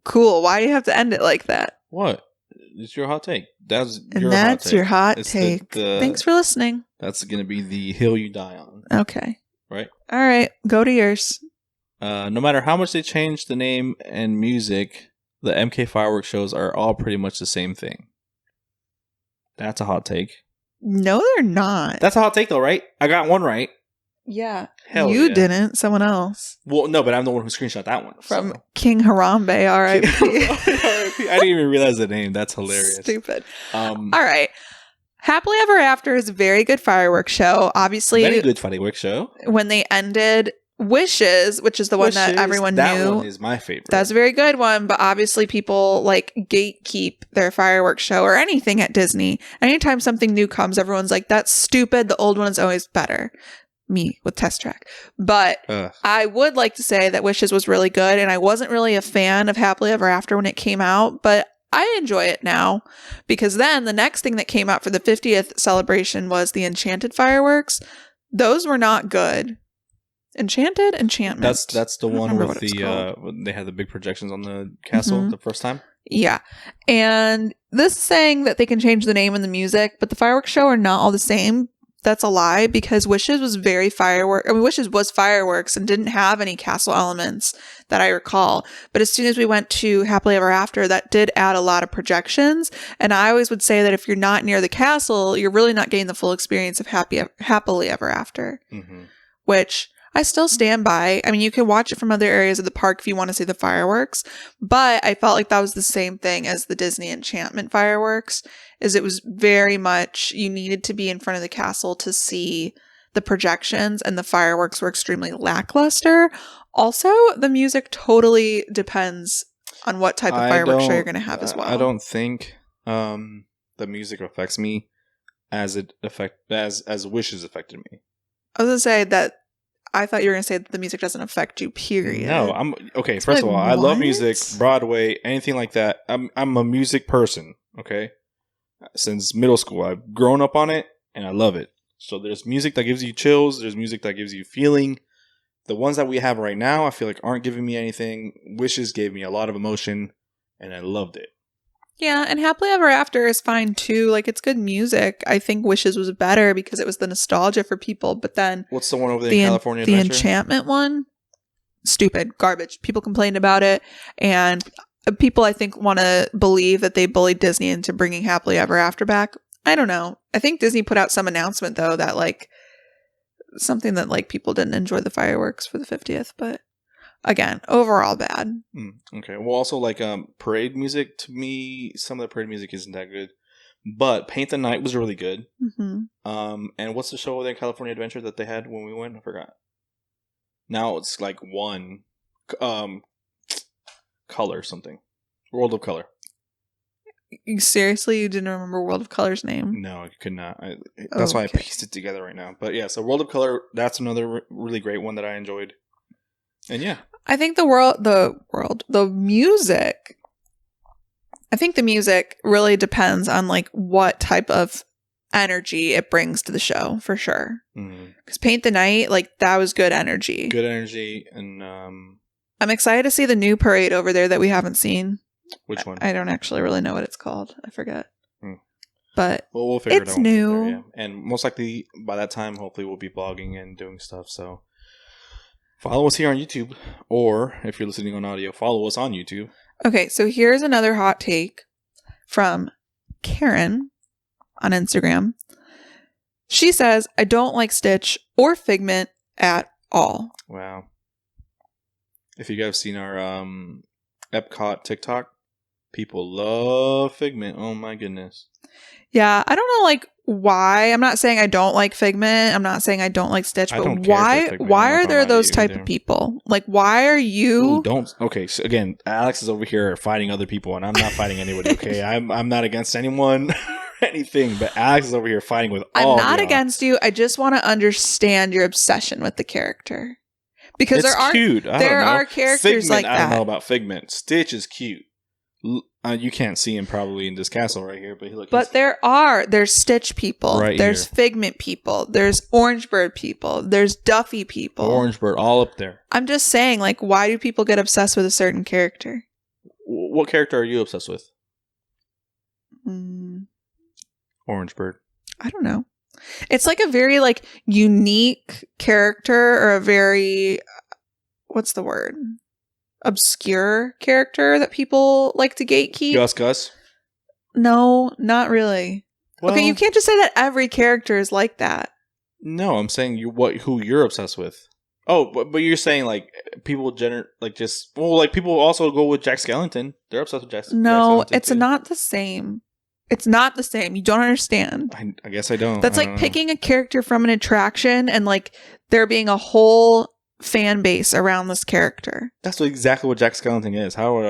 Cool. Why do you have to end it like that? What? It's your hot take. That's And your that's hot take. your hot It's take. Thanks for listening. That's gonna be the hill you die on, Okay. right? All right. Go to yours. No matter how much they change the name and music, the MK fireworks shows are all pretty much the same thing. That's a hot take. No, they're not. That's a hot take, though, right? I got one right. Yeah. Hell you yeah. didn't. Someone else. Well, no, but I'm the one who screenshot that one. From so. King Harambe, R.I.P. I didn't even realize the name. That's hilarious. Stupid. All All right. Happily Ever After is a very good fireworks show. Obviously, very good fireworks show. when they ended Wishes, which is the one that Wishes, everyone that knew. one is my favorite. That's a very good one, but obviously people like gatekeep their fireworks show or anything at Disney. Anytime something new comes, everyone's like, that's stupid. The old one is always better. Me with Test Track. But Ugh. I would like to say that Wishes was really good, and I wasn't really a fan of Happily Ever After when it came out, but I enjoy it now because then the next thing that came out for the 50th celebration was the Enchanted fireworks. Those were not good. Enchantment. That's the I don't one remember with what it's the called. when they had the big projections on the castle Mhm. the first time. Yeah. And this is saying that they can change the name and the music, but the fireworks show are not all the same. That's a lie because Wishes was very Wishes was fireworks and didn't have any castle elements that I recall. But as soon as we went to Happily Ever After, that did add a lot of projections. And I always would say that if you're not near the castle, you're really not getting the full experience of Happily Ever After, Mm-hmm. which I still stand by. I mean, you can watch it from other areas of the park if you want to see the fireworks, but I felt like that was the same thing as the Disney Enchantment fireworks, is it was very much, you needed to be in front of the castle to see the projections, and the fireworks were extremely lackluster. Also, the music totally depends on what type of fireworks show you're going to have as well. I don't think the music affects me as Wishes affected me. I was gonna say that I thought you were gonna say that the music doesn't affect you. Period. No, I'm okay. It's First like, of all, I love what? music, Broadway, anything like that. I'm a music person. Okay, since middle school, I've grown up on it, and I love it. So there's music that gives you chills. There's music that gives you feeling. The ones that we have right now, I feel like aren't giving me anything. Wishes gave me a lot of emotion, and I loved it. Yeah, and Happily Ever After is fine too. Like, it's good music. I think Wishes was better because it was the nostalgia for people. But then What's the one over there in California the Adventure? Enchantment one, stupid, garbage. People complained about it, and people I think want to believe that they bullied Disney into bringing Happily Ever After back. I don't know. I think Disney put out some announcement though that like something that like people didn't enjoy the fireworks for the 50th, but again, overall bad. Okay. Well, also like parade music to me, some of the parade music isn't that good, but Paint the Night was really good. Mm-hmm. And what's the show over there in California Adventure that they had when we went? I forgot. Now it's like one, color something, World of Color. Seriously, you didn't remember World of Color's name? No, I could not. That's why I Okay. pieced it together right now. But yeah, so World of Color, that's another really great one that I enjoyed. And yeah, I think the music. I think the music really depends on like what type of energy it brings to the show for sure. Because Paint the Night, like that was good energy. Good energy, and I'm excited to see the new parade over there that we haven't seen. Which one? I don't actually really know what it's called. I forget. But well, we'll figure it out. It's new. There, yeah. And most likely by that time, hopefully we'll be blogging and doing stuff. So follow us here on YouTube, or if you're listening on audio, follow us on YouTube. Okay, so here's another hot take from Karen on Instagram. She says, I don't like Stitch or Figment at all. Wow. If you guys have seen our Epcot TikTok, people love Figment. Oh my goodness. Yeah, I don't know like why. I'm not saying I don't like Figment. I'm not saying I don't like Stitch, I but don't care for why Figment. why I'm not are gonna there lie to those you type either. of people? Like why are you Ooh, don't. Okay, so again, Alex is over here fighting other people, and I'm not fighting anybody. Okay, I'm not against anyone, or anything, but Alex is over here fighting with all. I'm not y'all. against you. I just want to understand your obsession with the character. Because It's cute. there are characters Figment, like I don't that. know about Figment. Stitch is cute. You can't see him probably in this castle right here, but look. But there's Stitch people. Right there's here. Figment people. There's Orange Bird people. There's Duffy people. Orange Bird, all up there. I'm just saying, like, why do people get obsessed with a certain character? What character are you obsessed with? Mm, Orange Bird. I don't know. It's like a very like unique character, or a very what's the word? Obscure character that people like to gatekeep. Gus. No, not really. Well, Okay, you can't just say that every character is like that. No, I'm saying who you're obsessed with. Oh, but you're saying like people people also go with Jack Skellington. They're obsessed with Jack. No, Jack Skellington it's too. not the same. It's not the same. You don't understand. I guess I don't. That's I like don't know. picking a character from an attraction and like there being a whole fan base around this character. That's exactly what Jack Skellington is. How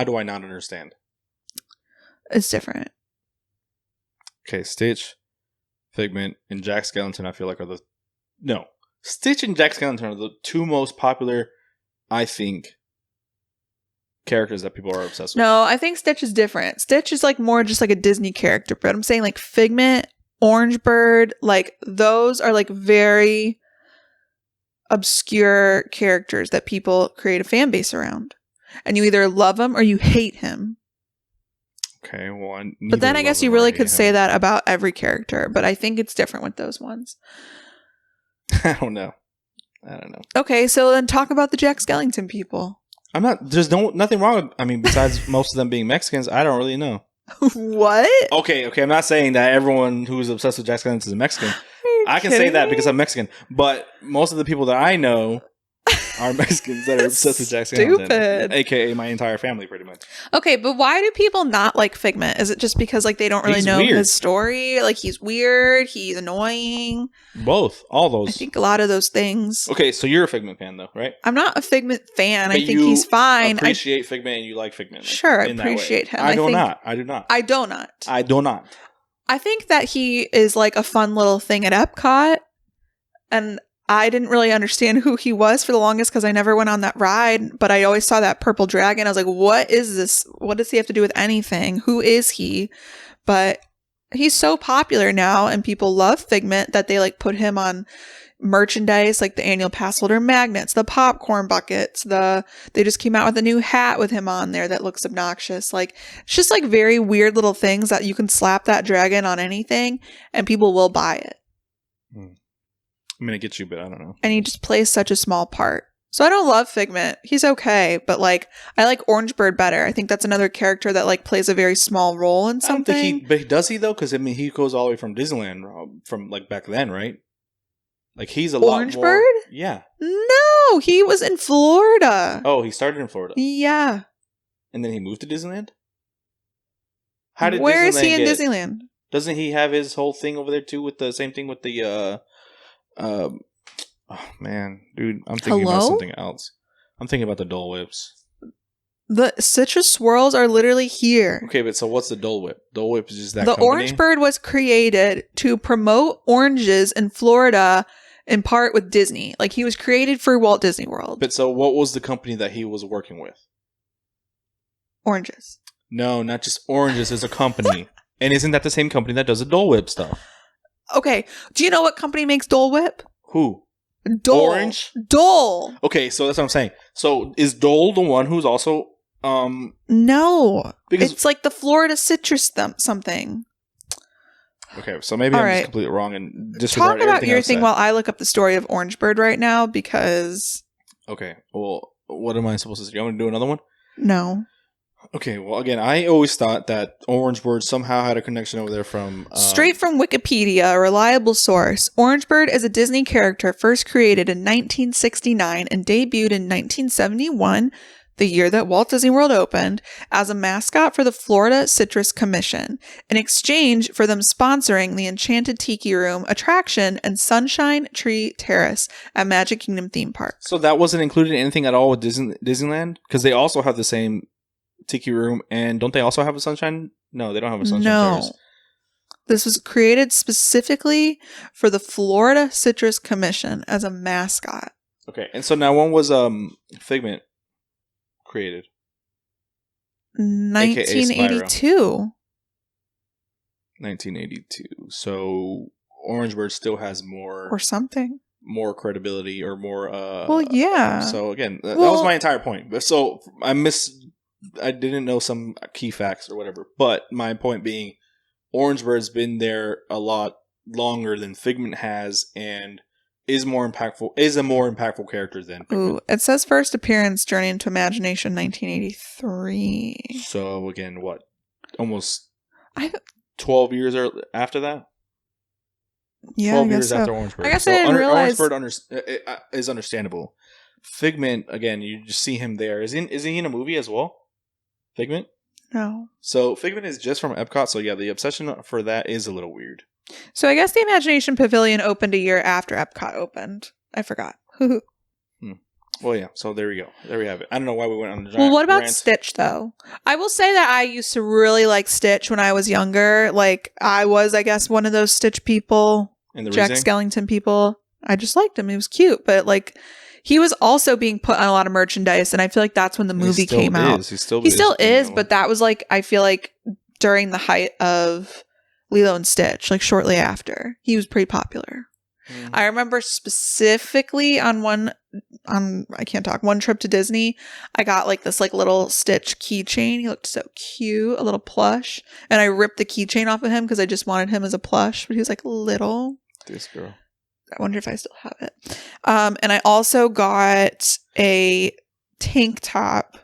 do I not understand? It's different. Okay, Stitch, Figment, and Jack Skellington. I feel like Stitch and Jack Skellington are the two most popular, I think, characters that people are obsessed with. No, I think Stitch is different. Stitch is like more just like a Disney character, but I'm saying like Figment, Orange Bird, like those are like very obscure characters that people create a fan base around. And you either love him or you hate him. Okay, well, But then I guess you really could say that about every character, but I think it's different with those ones. I don't know. Okay, so then talk about the Jack Skellington people. I'm not. There's nothing wrong with. I mean, besides most of them being Mexicans, I don't really know. What? Okay. I'm not saying that everyone who's obsessed with Jack Skellington is a Mexican. I can say that because I'm Mexican. But most of the people that I know are Mexicans that are obsessed with Jack Skellington. Stupid. AKA my entire family, pretty much. Okay, but why do people not like Figment? Is it just because like they don't really He's know weird. his story? Like he's weird, he's annoying. Both. All those. I think a lot of those things. Okay, so you're a Figment fan, though, right? I'm not a Figment fan. But I think you he's fine. appreciate Figment and you like Figment. Like, Sure, I in that way. appreciate him. I do think- not. I do not. I do not. I do not. I think that he is like a fun little thing at Epcot. And I didn't really understand who he was for the longest because I never went on that ride. But I always saw that purple dragon. I was like, what is this? What does he have to do with anything? Who is he? But he's so popular now and people love Figment that they like put him on merchandise like the annual pass holder magnets, the popcorn buckets, they just came out with a new hat with him on there that looks obnoxious. Like it's just like very weird little things that you can slap that dragon on anything and people will buy it. I'm going to get you, but I don't know. And he just plays such a small part. So I don't love Figment. He's okay, but like I like Orange Bird better. I think that's another character that like plays a very small role in I don't something. think but does he though? Because I mean, he goes all the way from Disneyland from like back then, right? Like he's a Orange lot more. Bird? Yeah. No, he was in Florida. Oh, he started in Florida, Yeah. and then he moved to Disneyland. Where is he in get- Disneyland? Doesn't he have his whole thing over there too? With the same thing with the oh man, dude, I'm thinking about Hello? something else. I'm thinking about the Dole Whips. The citrus swirls are literally here. Okay, but so what's the Dole Whip? Dole Whip is just that The company? Orange Bird was created to promote oranges in Florida in part with Disney. Like he was created for Walt Disney World. But so what was the company that he was working with? Oranges. No, not just oranges. It's a company. And isn't that the same company that does the Dole Whip stuff? Okay. Do you know what company makes Dole Whip? Who? Dole. Orange? Dole. Okay, so that's what I'm saying. So is Dole the one who's also No. because It's like the Florida citrus something. okay, so maybe All I'm right. just completely wrong and Talk disregard about everything your I've thing said. while I look up the story of Orange Bird right now because Okay, well, what am I supposed to do? You want me to do another one? no. Okay, well, again, I always thought that Orange Bird somehow had a connection over there from Straight from Wikipedia, a reliable source, Orange Bird is a Disney character first created in 1969 and debuted in 1971, the year that Walt Disney World opened, as a mascot for the Florida Citrus Commission, in exchange for them sponsoring the Enchanted Tiki Room attraction and Sunshine Tree Terrace at Magic Kingdom theme park. So that wasn't included in anything at all with Disneyland? Because they also have the same Tiki Room, and don't they also have a Sunshine? No, they don't have a Sunshine No. Terrace. This was created specifically for the Florida Citrus Commission as a mascot. Okay, and so now when was Figment created? 1982. 1982. So Orange Bird still has more Or something. more credibility or more Well, yeah. So again, that Well- was my entire point. But so I didn't know some key facts or whatever. But my point being, Orange Bird's been there a lot longer than Figment has, and is a more impactful character than Figment. Ooh, it says first appearance Journey into Imagination 1983. So again, what? Almost I 12 years after that? yeah, 12 I guess years so. after Orange Bird. I guess I didn't realize- Orange Bird is understandable. Figment, again, you just see him there. Is he in a movie as well? Figment? No. So Figment is just from Epcot, so yeah, the obsession for that is a little weird. So I guess the Imagination Pavilion opened a year after Epcot opened. I forgot. Well, yeah, so there we go. There we have it. I don't know why we went on the giant Well, what about rant. Stitch, though? I will say that I used to really like Stitch when I was younger. Like, I was, I guess, one of those Stitch people, And the Jack reasoning? Skellington people. I just liked him. He was cute. But, like, he was also being put on a lot of merchandise. And I feel like that's when the He movie still came out. is. He still is, you know. but that was, like, I feel like during the height of Lilo and Stitch, like, shortly after. He was pretty popular. Mm. I remember specifically on one trip to Disney, I got like this like little Stitch keychain. He looked so cute, a little plush. And I ripped the keychain off of him because I just wanted him as a plush, but he was like little. This girl. I wonder if I still have it. And I also got a tank top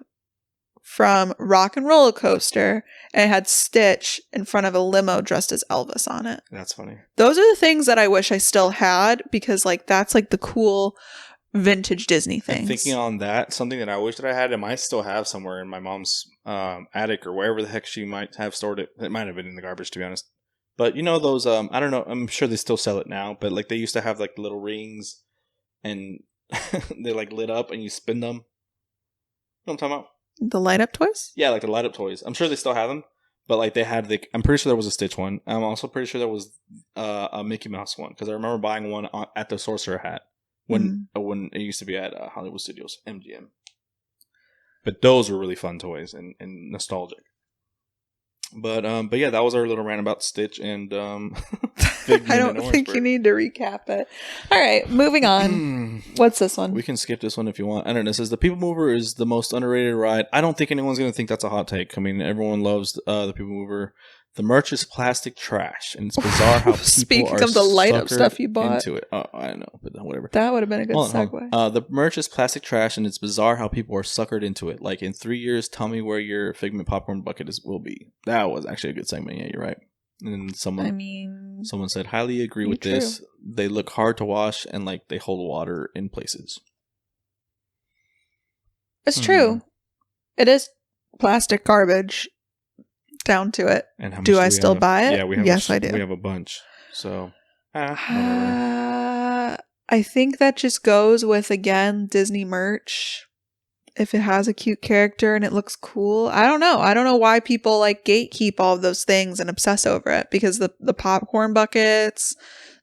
from Rock and Roller Coaster, and it had Stitch in front of a limo dressed as Elvis on it. That's funny. Those are the things that I wish I still had because like that's like the cool vintage Disney And things. thinking on that, something that I wish that I had, and might still have somewhere in my mom's attic or wherever the heck she might have stored it. It might have been in the garbage, to be honest. But you know those, I don't know, I'm sure they still sell it now, but like they used to have like little rings and they like lit up and you spin them. You know what I'm talking about? The light up toys? Yeah, like the light up toys. I'm sure they still have them, but like they had I'm pretty sure there was a Stitch one. I'm also pretty sure there was a Mickey Mouse one because I remember buying one at the Sorcerer Hat when it used to be at Hollywood Studios, MGM. But those were really fun toys and nostalgic. But yeah, that was our little rant about Stitch and I don't think you need to recap it. All right, moving on. What's this one? We can skip this one if you want. I don't know. It says the People Mover is the most underrated ride. I don't think anyone's going to think that's a hot take. I mean, everyone loves the People Mover. The merch is plastic trash, and it's bizarre how people Speaking of the light up stuff you bought into it. Oh, I know, but whatever. That would have been a good segue. The merch is plastic trash, and it's bizarre how people are suckered into it. Like in 3 years, tell me where your Figment popcorn bucket will be. That was actually a good segment. Yeah, you're right. And someone said, highly agree with this. They look hard to wash, and like they hold water in places. It's true. It is plastic garbage. Down to it. And how much do I still buy it? Yeah, we have yes, I do. We have a bunch. So, I think that just goes with, again, Disney merch. If it has a cute character and it looks cool. I don't know. I don't know why people like gatekeep all of those things and obsess over it. Because the popcorn buckets,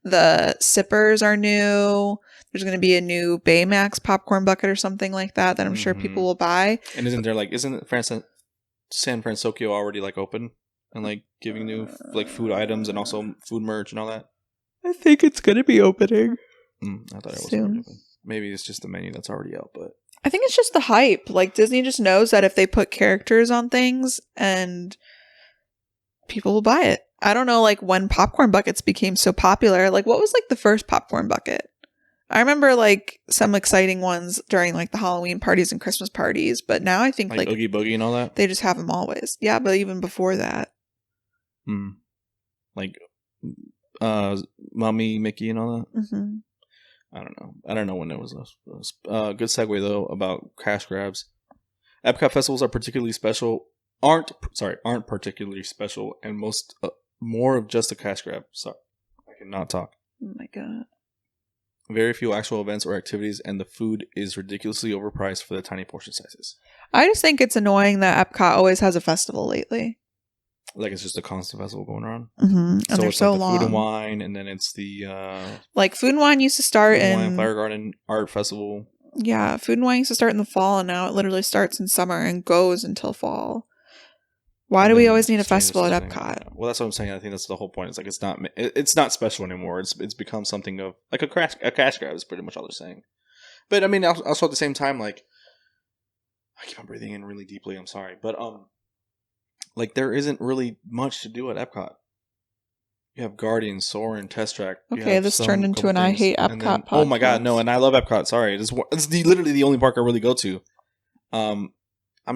the sippers are new. There's going to be a new Baymax popcorn bucket or something like that I'm sure people will buy. And isn't San Francisco already like open and like giving new like food items and also food merch and all that? I think it's gonna be opening. I thought it was soon. Maybe it's just the menu that's already out, but I think it's just the hype. Like Disney just knows that if they put characters on things and people will buy it. I don't know like when popcorn buckets became so popular. Like what was like the first popcorn bucket? I remember like some exciting ones during like the Halloween parties and Christmas parties, but now I think like Oogie Boogie and all that. They just have them always. Yeah, but even before that. Like Mommy, Mickey and all that. Mm-hmm. I don't know when there was a good segue though about cash grabs. Epcot festivals are particularly special. Aren't particularly special and most more of just a cash grab. Sorry, I cannot talk. Oh my god. Very few actual events or activities, and the food is ridiculously overpriced for the tiny portion sizes. I just think it's annoying that Epcot always has a festival lately. Like it's just a constant festival going on. Mm-hmm. And they're it's so like the long. Food and Wine, and then it's the like Food and Wine used to start in Flower Garden Art Festival. Yeah, Food and Wine used to start in the fall, and now it literally starts in summer and goes until fall. Why do we always need a festival at Epcot? Well, that's what I'm saying. I think that's the whole point. It's like it's not special anymore. It's become something of like a cash grab is pretty much all they're saying. But I mean, also at the same time, like I keep on breathing in really deeply. I'm sorry, but like there isn't really much to do at Epcot. You have Guardians, Soarin', Test Track. Okay, this turned into an I hate Epcot podcast. Oh my god, no! And I love Epcot. Sorry, it's literally the only park I really go to. I'm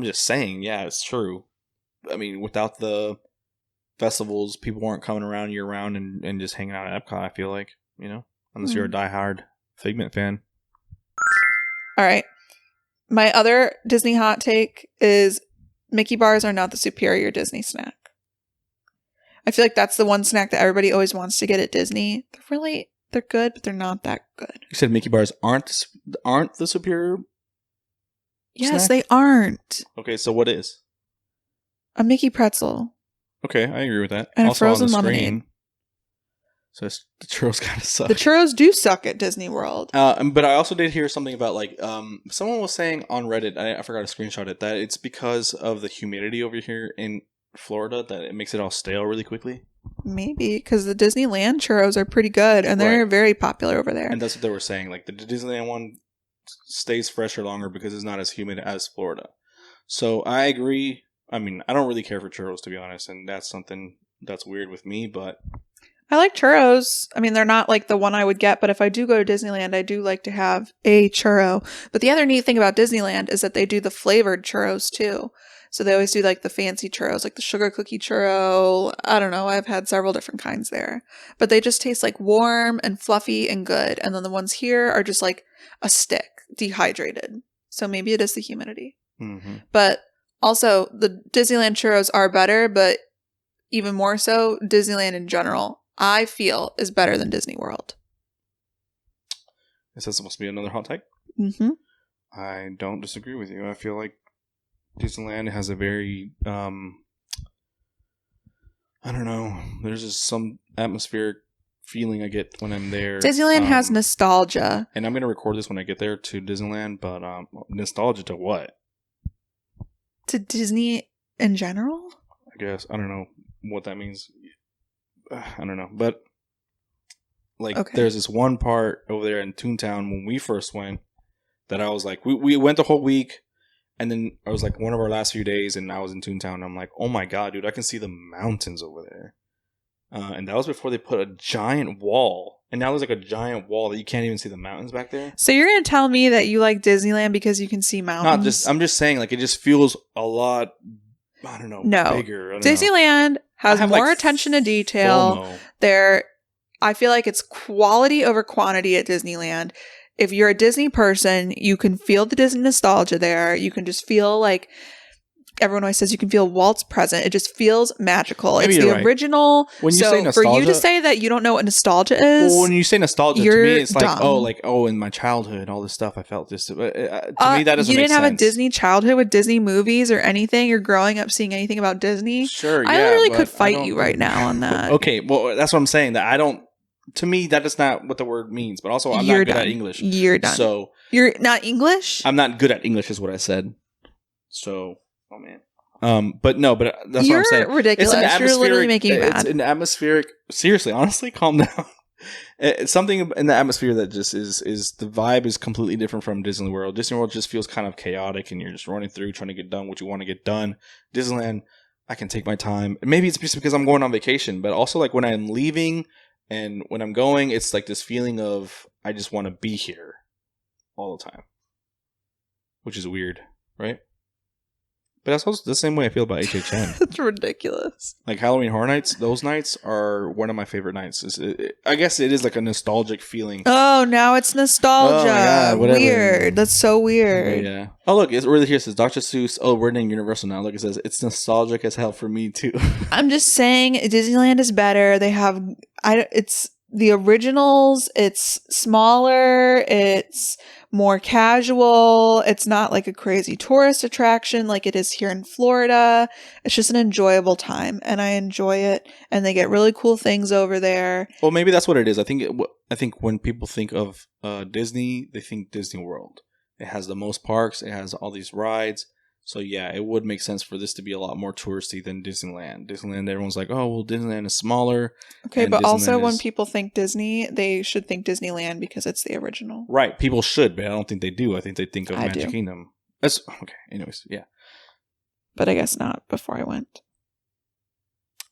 just saying, yeah, it's true. I mean, without the festivals, people aren't coming around year round and just hanging out at Epcot, I feel like, unless you're a diehard Figment fan. All right. My other Disney hot take is Mickey bars are not the superior Disney snack. I feel like that's the one snack that everybody always wants to get at Disney. They're good, but they're not that good. You said Mickey bars aren't the superior Yes, snack? they aren't. Okay, so what is? A Mickey pretzel. Okay, I agree with that. And also a frozen on the lemonade. screen, so the churros kind of suck. The churros do suck at Disney World. But I also did hear something about like someone was saying on Reddit, I forgot to screenshot it, that it's because of the humidity over here in Florida that it makes it all stale really quickly. Maybe, because the Disneyland churros are pretty good, and they're very popular over there. And that's what they were saying. Like the Disneyland one stays fresher longer because it's not as humid as Florida. So I agree. I mean, I don't really care for churros, to be honest, and that's something that's weird with me, but I like churros. I mean, they're not like the one I would get, but if I do go to Disneyland, I do like to have a churro. But the other neat thing about Disneyland is that they do the flavored churros too. So they always do like the fancy churros, like the sugar cookie churro. I don't know. I've had several different kinds there. But they just taste like warm and fluffy and good. And then the ones here are just like a stick dehydrated. So maybe it is the humidity. Mm-hmm. But also, the Disneyland churros are better, but even more so, Disneyland in general, I feel, is better than Disney World. Is that supposed to be another hot take? Mm-hmm. I don't disagree with you. I feel like Disneyland has a very, I don't know, there's just some atmospheric feeling I get when I'm there. Disneyland has nostalgia. And I'm going to record this when I get there to Disneyland, but nostalgia to what? To Disney in general? I guess. I don't know what that means. I don't know. But, like, there's this one part over there in Toontown when we first went that I was like, we went the whole week, and then I was like one of our last few days, and I was in Toontown, and I'm like, oh my god, dude, I can see the mountains over there. And that was before they put a giant wall, and now there's like a giant wall that you can't even see the mountains back there. So you're gonna tell me that you like Disneyland because you can see mountains? I'm just saying, like, it just feels a lot, I don't know, bigger. Disneyland has more attention to detail. FOMO. I feel like it's quality over quantity at Disneyland. If you're a Disney person, you can feel the Disney nostalgia there. You can just feel like everyone always says you can feel Walt's present. It just feels magical. Maybe it's the original. When you say nostalgia, for you to say that you don't know what nostalgia is, well, when you say nostalgia, to me it's dumb. like in my childhood, all this stuff I felt this. To me, that doesn't make sense. You didn't have a Disney childhood with Disney movies or anything. You're growing up seeing anything about Disney. Sure, yeah, I literally could fight you right now on that. Okay, well, that's what I'm saying. That I don't. To me, that is not what the word means. But also, I'm not good at English. You're done. So you're not English? I'm not good at English, is what I said. So, oh man. But that's you're what I'm saying. Ridiculous. You're literally making me mad. It's an atmospheric. Seriously, honestly, calm down. It's something in the atmosphere that just is the vibe is completely different from Disney World. Disney World just feels kind of chaotic, and you're just running through trying to get done what you want to get done. Disneyland, I can take my time. Maybe it's just because I'm going on vacation, but also like when I'm leaving. And when I'm going, it's like this feeling of I just want to be here all the time, which is weird, right? But that's also the same way I feel about HHN. That's ridiculous. Like Halloween Horror Nights, those nights are one of my favorite nights. I guess it is like a nostalgic feeling. Oh, now it's nostalgia. Oh my God, weird. That's so weird. Yeah. Oh, look, it's really here. It says Dr. Seuss. Oh, we're in Universal now. Look, it says it's nostalgic as hell for me too. I'm just saying Disneyland is better. They have it's the originals. It's smaller. It's more casual. It's not like a crazy tourist attraction like it is here in Florida. It's just an enjoyable time, and I enjoy it. And they get really cool things over there. Well, maybe that's what it is. I think when people think of Disney, they think Disney World. It has the most parks. It has all these rides. So yeah, it would make sense for this to be a lot more touristy than Disneyland. Disneyland, everyone's like, oh, well, Disneyland is smaller. Okay, but Disneyland also when people think Disney, they should think Disneyland because it's the original. Right, people should, but I don't think they do. I think they think of Magic Kingdom. That's okay. Anyways, yeah. But I guess not before I went.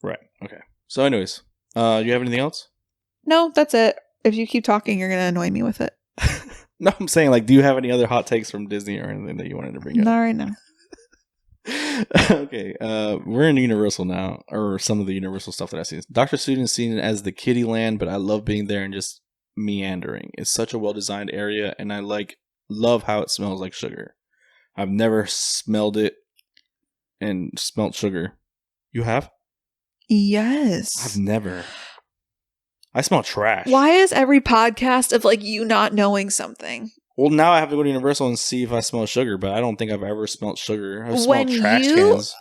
Right. Okay. So, anyways, you have anything else? No, that's it. If you keep talking, you're gonna annoy me with it. No, I'm saying, like, do you have any other hot takes from Disney or anything that you wanted to bring up? Not right now. Okay, we're in Universal now, or some of the Universal stuff that I've seen. Dr. Student is seen as the kiddie land, but I love being there and just meandering. It's such a well-designed area, and I love how it smells like sugar. I've never smelled it and smelled sugar. You have? Yes. I've never. I smell trash. Why is every podcast of like you not knowing something? Well, now I have to go to Universal and see if I smell sugar, but I don't think I've ever smelled sugar. I've smelled trash cans.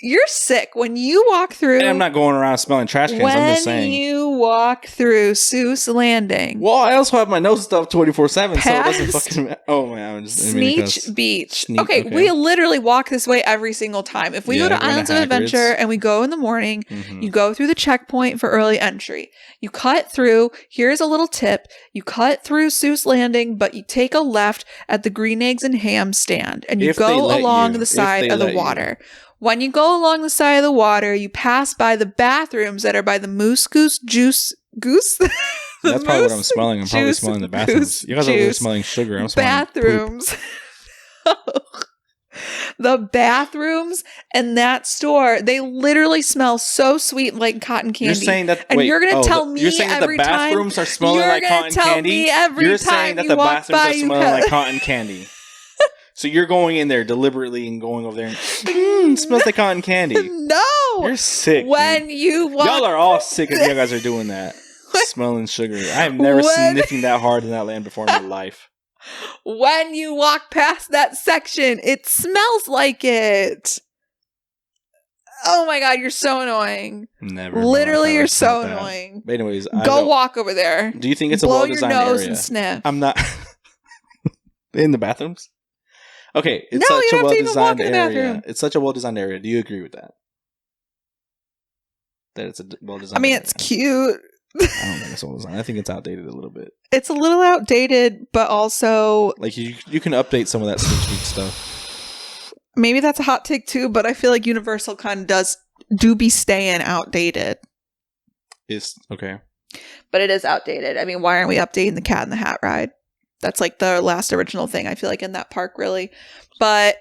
You're sick. When you walk through... And I'm not going around smelling trash cans, I'm just saying. When you walk through Seuss Landing... Well, I also have my nose stuffed 24/7, so it doesn't fucking... Oh, man. I'm just... Sneech Beach. Okay, we literally walk this way every single time. If we go to Islands of Adventure and we go in the morning, you go through the checkpoint for early entry. You cut through... Here's a little tip. You cut through Seuss Landing, but you take a left at the Green Eggs and Ham stand, and you go along the side of the water. When you go along the side of the water, you pass by the bathrooms that are by the Moose Goose Juice Goose. That's probably what I'm smelling. I'm probably smelling the bathrooms. You guys are smelling sugar. I'm smelling bathrooms. The bathrooms in that store, they literally smell so sweet like cotton candy. You're saying that, and you're going to tell me you're saying that the every time bathrooms are smelling like cotton candy? You're saying that the bathrooms are smelling like cotton candy. So you're going in there deliberately and going over there and it smells like cotton candy. No. You're sick. When dude. you walk, y'all are all sick if you guys are doing that. Smelling sugar. I have never sniffing that hard in that land before in my life. When you walk past that section, it smells like it. Oh my god, you're so annoying. Never. Literally, you're so annoying. But anyways, go walk over there. Do you think it's a blow well-designed area? Blow your nose and sniff. I'm not in the bathrooms. Okay, it's no, such a well-designed area. It's such a well-designed area. Do you agree with that? That it's a well-designed. I mean, it's cute. I don't think it's well-designed. I think it's outdated a little bit. It's a little outdated, but also like you can update some of that sneak stuff. Maybe that's a hot take too, but I feel like Universal kind of do be staying outdated. Is okay, but it is outdated. I mean, why aren't we updating the Cat in the Hat ride? That's like the last original thing I feel like in that park, really. But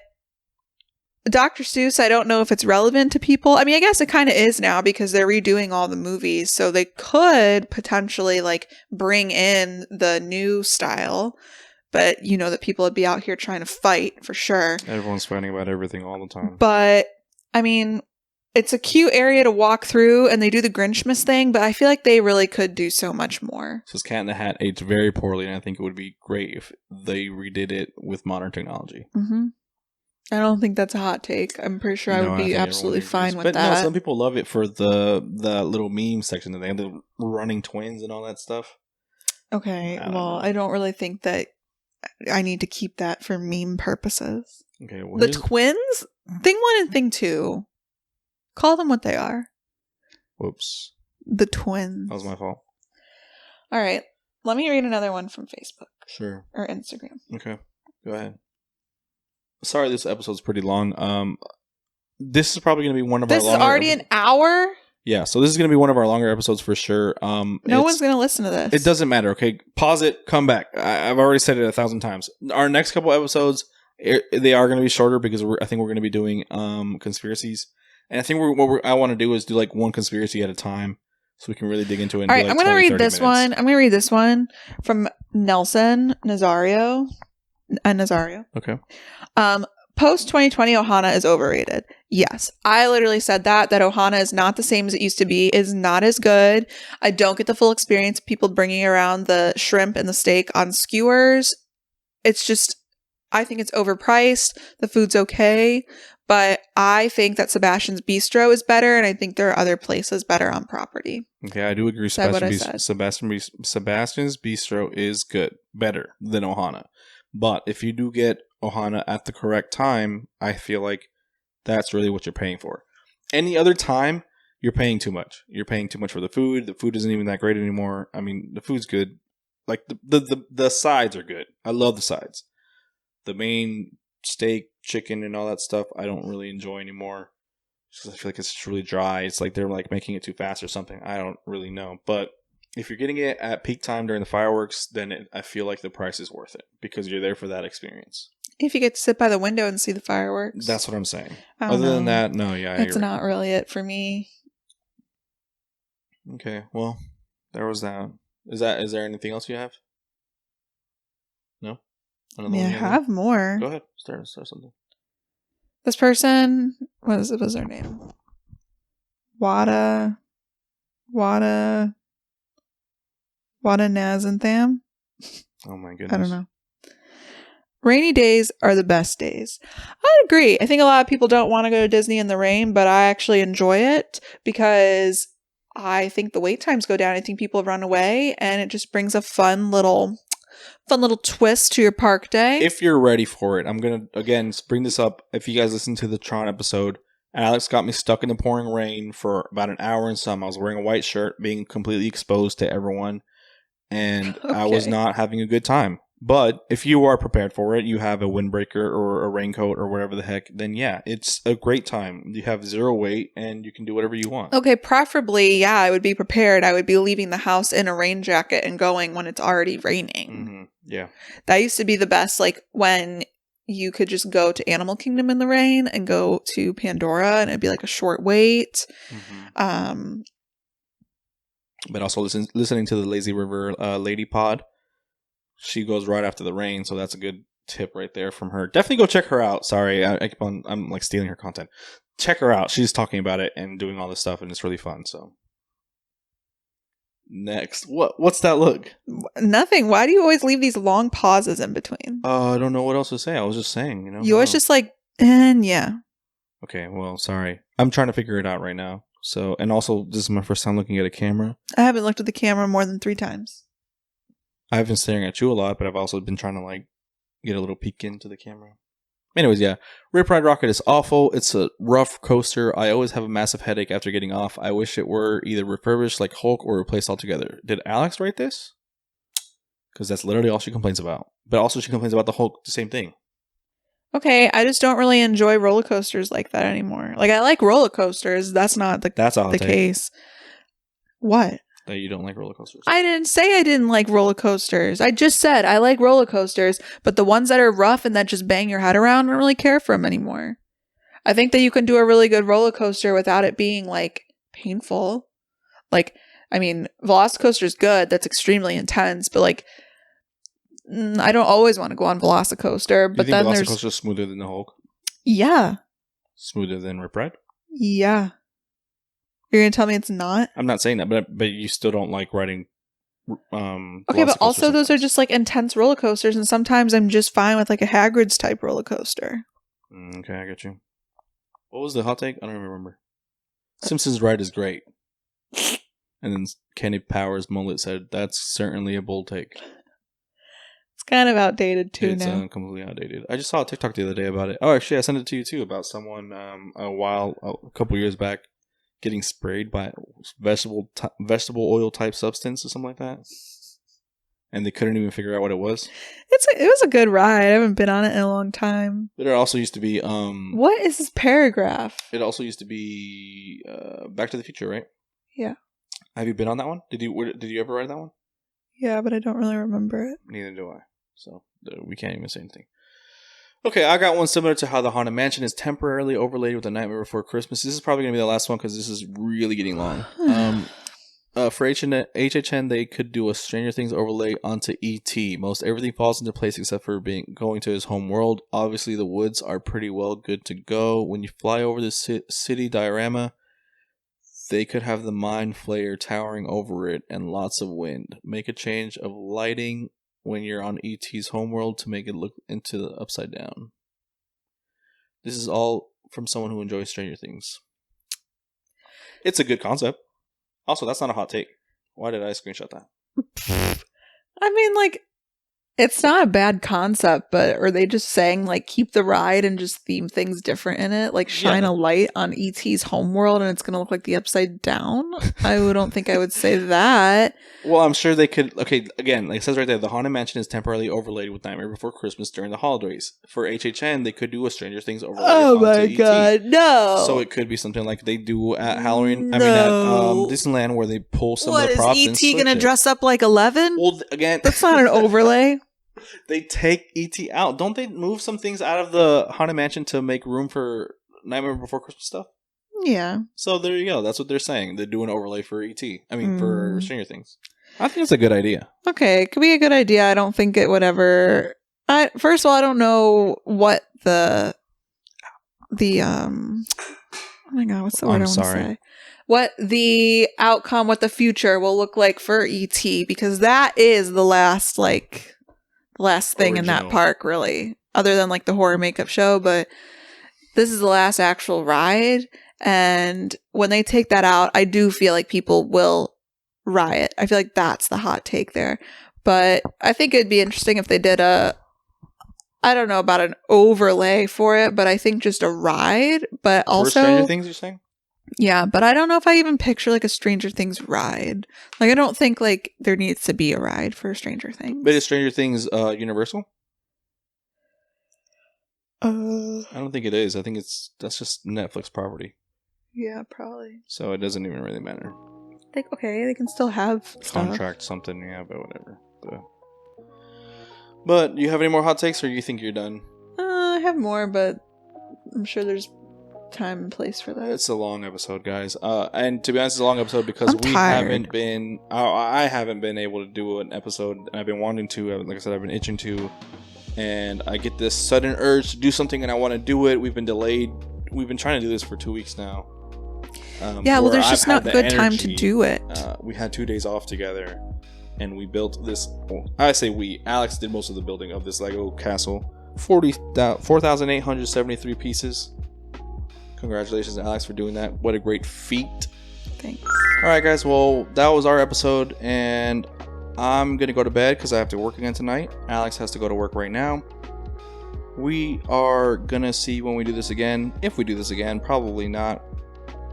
Dr. Seuss, I don't know if it's relevant to people. I mean, I guess it kind of is now because they're redoing all the movies. So they could potentially like bring in the new style. But you know that people would be out here trying to fight for sure. Everyone's fighting about everything all the time. But I mean, it's a cute area to walk through and they do the Grinchmas thing, but I feel like they really could do so much more. So Cat in the Hat aged very poorly, and I think it would be great if they redid it with modern technology. Mm-hmm. I don't think that's a hot take. I'm pretty sure I would be absolutely fine with that. No, some people love it for the little meme section that they have, the running twins and all that stuff. Okay, I don't really think that I need to keep that for meme purposes. Okay, the twins, thing 1 and thing 2. Call them what they are. Whoops. The twins. That was my fault. All right. Let me read another one from Facebook. Sure. Or Instagram. Okay. Go ahead. Sorry, this episode's pretty long. This is probably going to be one of our longer... This is already an hour? Yeah, so this is going to be one of our longer episodes for sure. No one's going to listen to this. It doesn't matter, okay? Pause it, come back. I've already said it 1,000 times. Our next couple episodes, they are going to be shorter because I think we're going to be doing conspiracies. And I think I want to do is do like one conspiracy at a time so we can really dig into it. All right, I'm going to read this one. I'm going to read this one from Nelson Nazario. Okay. Post 2020 Ohana is overrated. Yes, I literally said that Ohana is not the same as it used to be, is not as good. I don't get the full experience of people bringing around the shrimp and the steak on skewers. It's just, I think it's overpriced. The food's okay, but I think that Sebastian's Bistro is better, and I think there are other places better on property. Okay, I do agree. Sebastian's Bistro is good, better than Ohana. But if you do get Ohana at the correct time, I feel like that's really what you're paying for. Any other time, you're paying too much. You're paying too much for the food. The food isn't even that great anymore. I mean, the food's good. Like, the sides are good. I love the sides. The main steak, chicken, and all that stuff, I don't really enjoy anymore. Because I feel like it's just really dry. It's like they're like making it too fast or something. I don't really know. But if you're getting it at peak time during the fireworks, then I feel like the price is worth it because you're there for that experience. If you get to sit by the window and see the fireworks. That's what I'm saying. Other than that, no, yeah. It's not really it for me. Okay, well, there was that. Is there anything else you have? No? I mean, I have more. Go ahead. Start something. This person, what was their name? Wada Nazantham? Oh my goodness. I don't know. Rainy days are the best days. I agree. I think a lot of people don't want to go to Disney in the rain, but I actually enjoy it because I think the wait times go down. I think people run away and it just brings a fun little twist to your park day. If you're ready for it, I'm going to, again, bring this up. If you guys listen to the Tron episode, Alex got me stuck in the pouring rain for about an hour and some. I was wearing a white shirt, being completely exposed to everyone, and okay. I was not having a good time. But if you are prepared for it, you have a windbreaker or a raincoat or whatever the heck, then yeah, it's a great time. You have zero weight and you can do whatever you want. Okay, preferably, yeah, I would be prepared. I would be leaving the house in a rain jacket and going when it's already raining. Mm-hmm. Yeah. That used to be the best, like when you could just go to Animal Kingdom in the rain and go to Pandora, and it'd be like a short wait. Mm-hmm. But also listening to the Lazy River Lady Pod, she goes right after the rain, so that's a good tip right there from her. Definitely go check her out. Sorry, I'm like stealing her content. Check her out. She's talking about it and doing all this stuff, and it's really fun. So next, what's that look? Nothing. Why do you always leave these long pauses in between? I don't know what else to say. I was just saying, You always just like, and yeah. Okay, well, sorry. I'm trying to figure it out right now. So, and also, this is my first time looking at a camera. I haven't looked at the camera more than 3 times. I've been staring at you a lot, but I've also been trying to like get a little peek into the camera. Anyways, yeah, Rip Ride Rockit is awful. It's a rough coaster. I always have a massive headache after getting off. I wish it were either refurbished like Hulk or replaced altogether. Did Alex write this? Because that's literally all she complains about. But also she complains about the Hulk, the same thing. Okay, I just don't really enjoy roller coasters like that anymore. Like, I like roller coasters. That's not the case. What? That you don't like roller coasters. I didn't say I didn't like roller coasters. I just said I like roller coasters, but the ones that are rough and that just bang your head around, I don't really care for them anymore. I think that you can do a really good roller coaster without it being, like, painful. Like, I mean, Velocicoaster is good. That's extremely intense, but, like, I don't always want to go on Velocicoaster, but then there's... Velocicoaster is smoother than the Hulk? Yeah. Smoother than Rip Ride? Yeah. You're going to tell me it's not? I'm not saying that, but you still don't like riding okay, but also those are just like intense roller coasters, and sometimes I'm just fine with like a Hagrid's type roller coaster. Okay, I get you. What was the hot take? I don't even remember. Simpsons ride is great. And then Kenny Powers mullet said, that's certainly a bold take. It's kind of outdated too now. It's completely outdated. I just saw a TikTok the other day about it. Oh, actually, I sent it to you too about someone a couple years back getting sprayed by vegetable oil type substance or something like that, and they couldn't even figure out what it was. It was a good ride. I haven't been on it in a long time. But it also used to be what is this paragraph? It also used to be Back to the Future, right? Yeah. Have you been on that one? Did you ever ride that one? Yeah, but I don't really remember it. Neither do I. So we can't even say anything. Okay, I got one similar to how the Haunted Mansion is temporarily overlaid with The Nightmare Before Christmas. This is probably going to be the last one because this is really getting long. For HHN, they could do a Stranger Things overlay onto E.T. Most everything falls into place except for going to his home world. Obviously, the woods are pretty well good to go. When you fly over the city diorama, they could have the Mind Flayer towering over it and lots of wind. Make a change of lighting when you're on E.T.'s homeworld to make it look into the upside down. This is all from someone who enjoys Stranger Things. It's a good concept. Also, that's not a hot take. Why did I screenshot that? I mean, like, it's not a bad concept, but are they just saying, like, keep the ride and just theme things different in it? Like, shine a light on E.T.'s homeworld and it's going to look like the upside down? I don't think I would say that. Well, I'm sure they could. Okay, again, like it says right there, the Haunted Mansion is temporarily overlaid with Nightmare Before Christmas during the holidays. For HHN, they could do a Stranger Things overlay. Oh my god, no! So it could be something like they do at Halloween. No. I mean, at Disneyland, where they pull some of the props. What is E.T. going to dress up like 11? Well, again, that's not an overlay. They take E.T. out. Don't they move some things out of the Haunted Mansion to make room for Nightmare Before Christmas stuff? Yeah. So there you go. That's what they're saying. They're doing an overlay for E.T. I mean, for Stranger Things. I think it's a good idea. Okay, it could be a good idea. I don't think it would ever... First of all, I don't know what the oh my god, what's the word I want to say? What the outcome, what the future will look like for E.T. because that is the last thing in that park, really, other than like the horror makeup show. But this is the last actual ride, and when they take that out, I do feel like people will riot. I feel like that's the hot take there. But I think it'd be interesting if they did I don't know about an overlay for it, but I think just a ride. But also, for Stranger Things, you're saying? Yeah, but I don't know if I even picture like a Stranger Things ride. Like, I don't think like there needs to be a ride for Stranger Things. But is Stranger Things Universal? I don't think it is. I think that's just Netflix property. Yeah, probably. So it doesn't even really matter. They can still have contract something, yeah, but whatever. But you have any more hot takes, or you think you're done? have more, but I'm sure there's time and place for that. It's a long episode, guys. And to be honest, it's a long episode because I'm tired. I haven't been able to do an episode, and I've been wanting to. Like I said, I've been itching to, and I get this sudden urge to do something, and I want to do it. We've been delayed. We've been trying to do this for 2 weeks now. Yeah, well, there's just I've had not the good time to energy. do it. We had 2 days off together, and we built this. Well, I say we. Alex did most of the building of this Lego castle. 4,873 pieces. Congratulations, Alex, for doing that. What a great feat. Thanks. All right, guys. Well, that was our episode, and I'm going to go to bed because I have to work again tonight. Alex has to go to work right now. We are going to see when we do this again. If we do this again, probably not.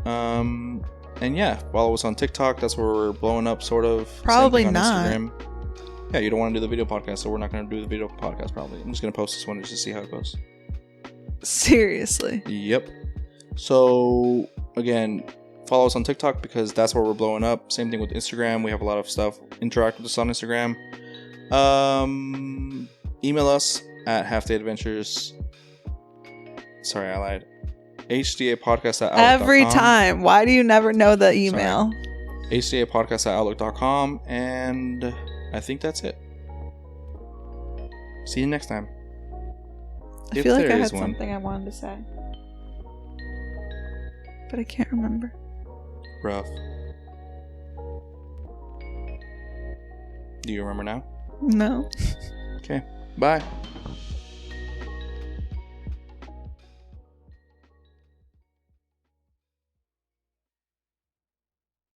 And yeah, follow us on TikTok. That's where we're blowing up, sort of. Probably Same thing on not. Instagram. Yeah, you don't want to do the video podcast, so we're not going to do the video podcast, probably. I'm just going to post this one just to see how it goes. Seriously. Yep. So, again, follow us on TikTok because that's where we're blowing up. Same thing with Instagram. We have a lot of stuff. Interact with us on Instagram. Email us at halfdayadventures. Sorry, I lied. HDApodcast@outlook.com. Every time. Why do you never know the email? HDApodcast@outlook.com. And I think that's it. See you next time. I feel like I had something I wanted to say. But I can't remember. Rough. Do you remember now? No. Okay. Bye.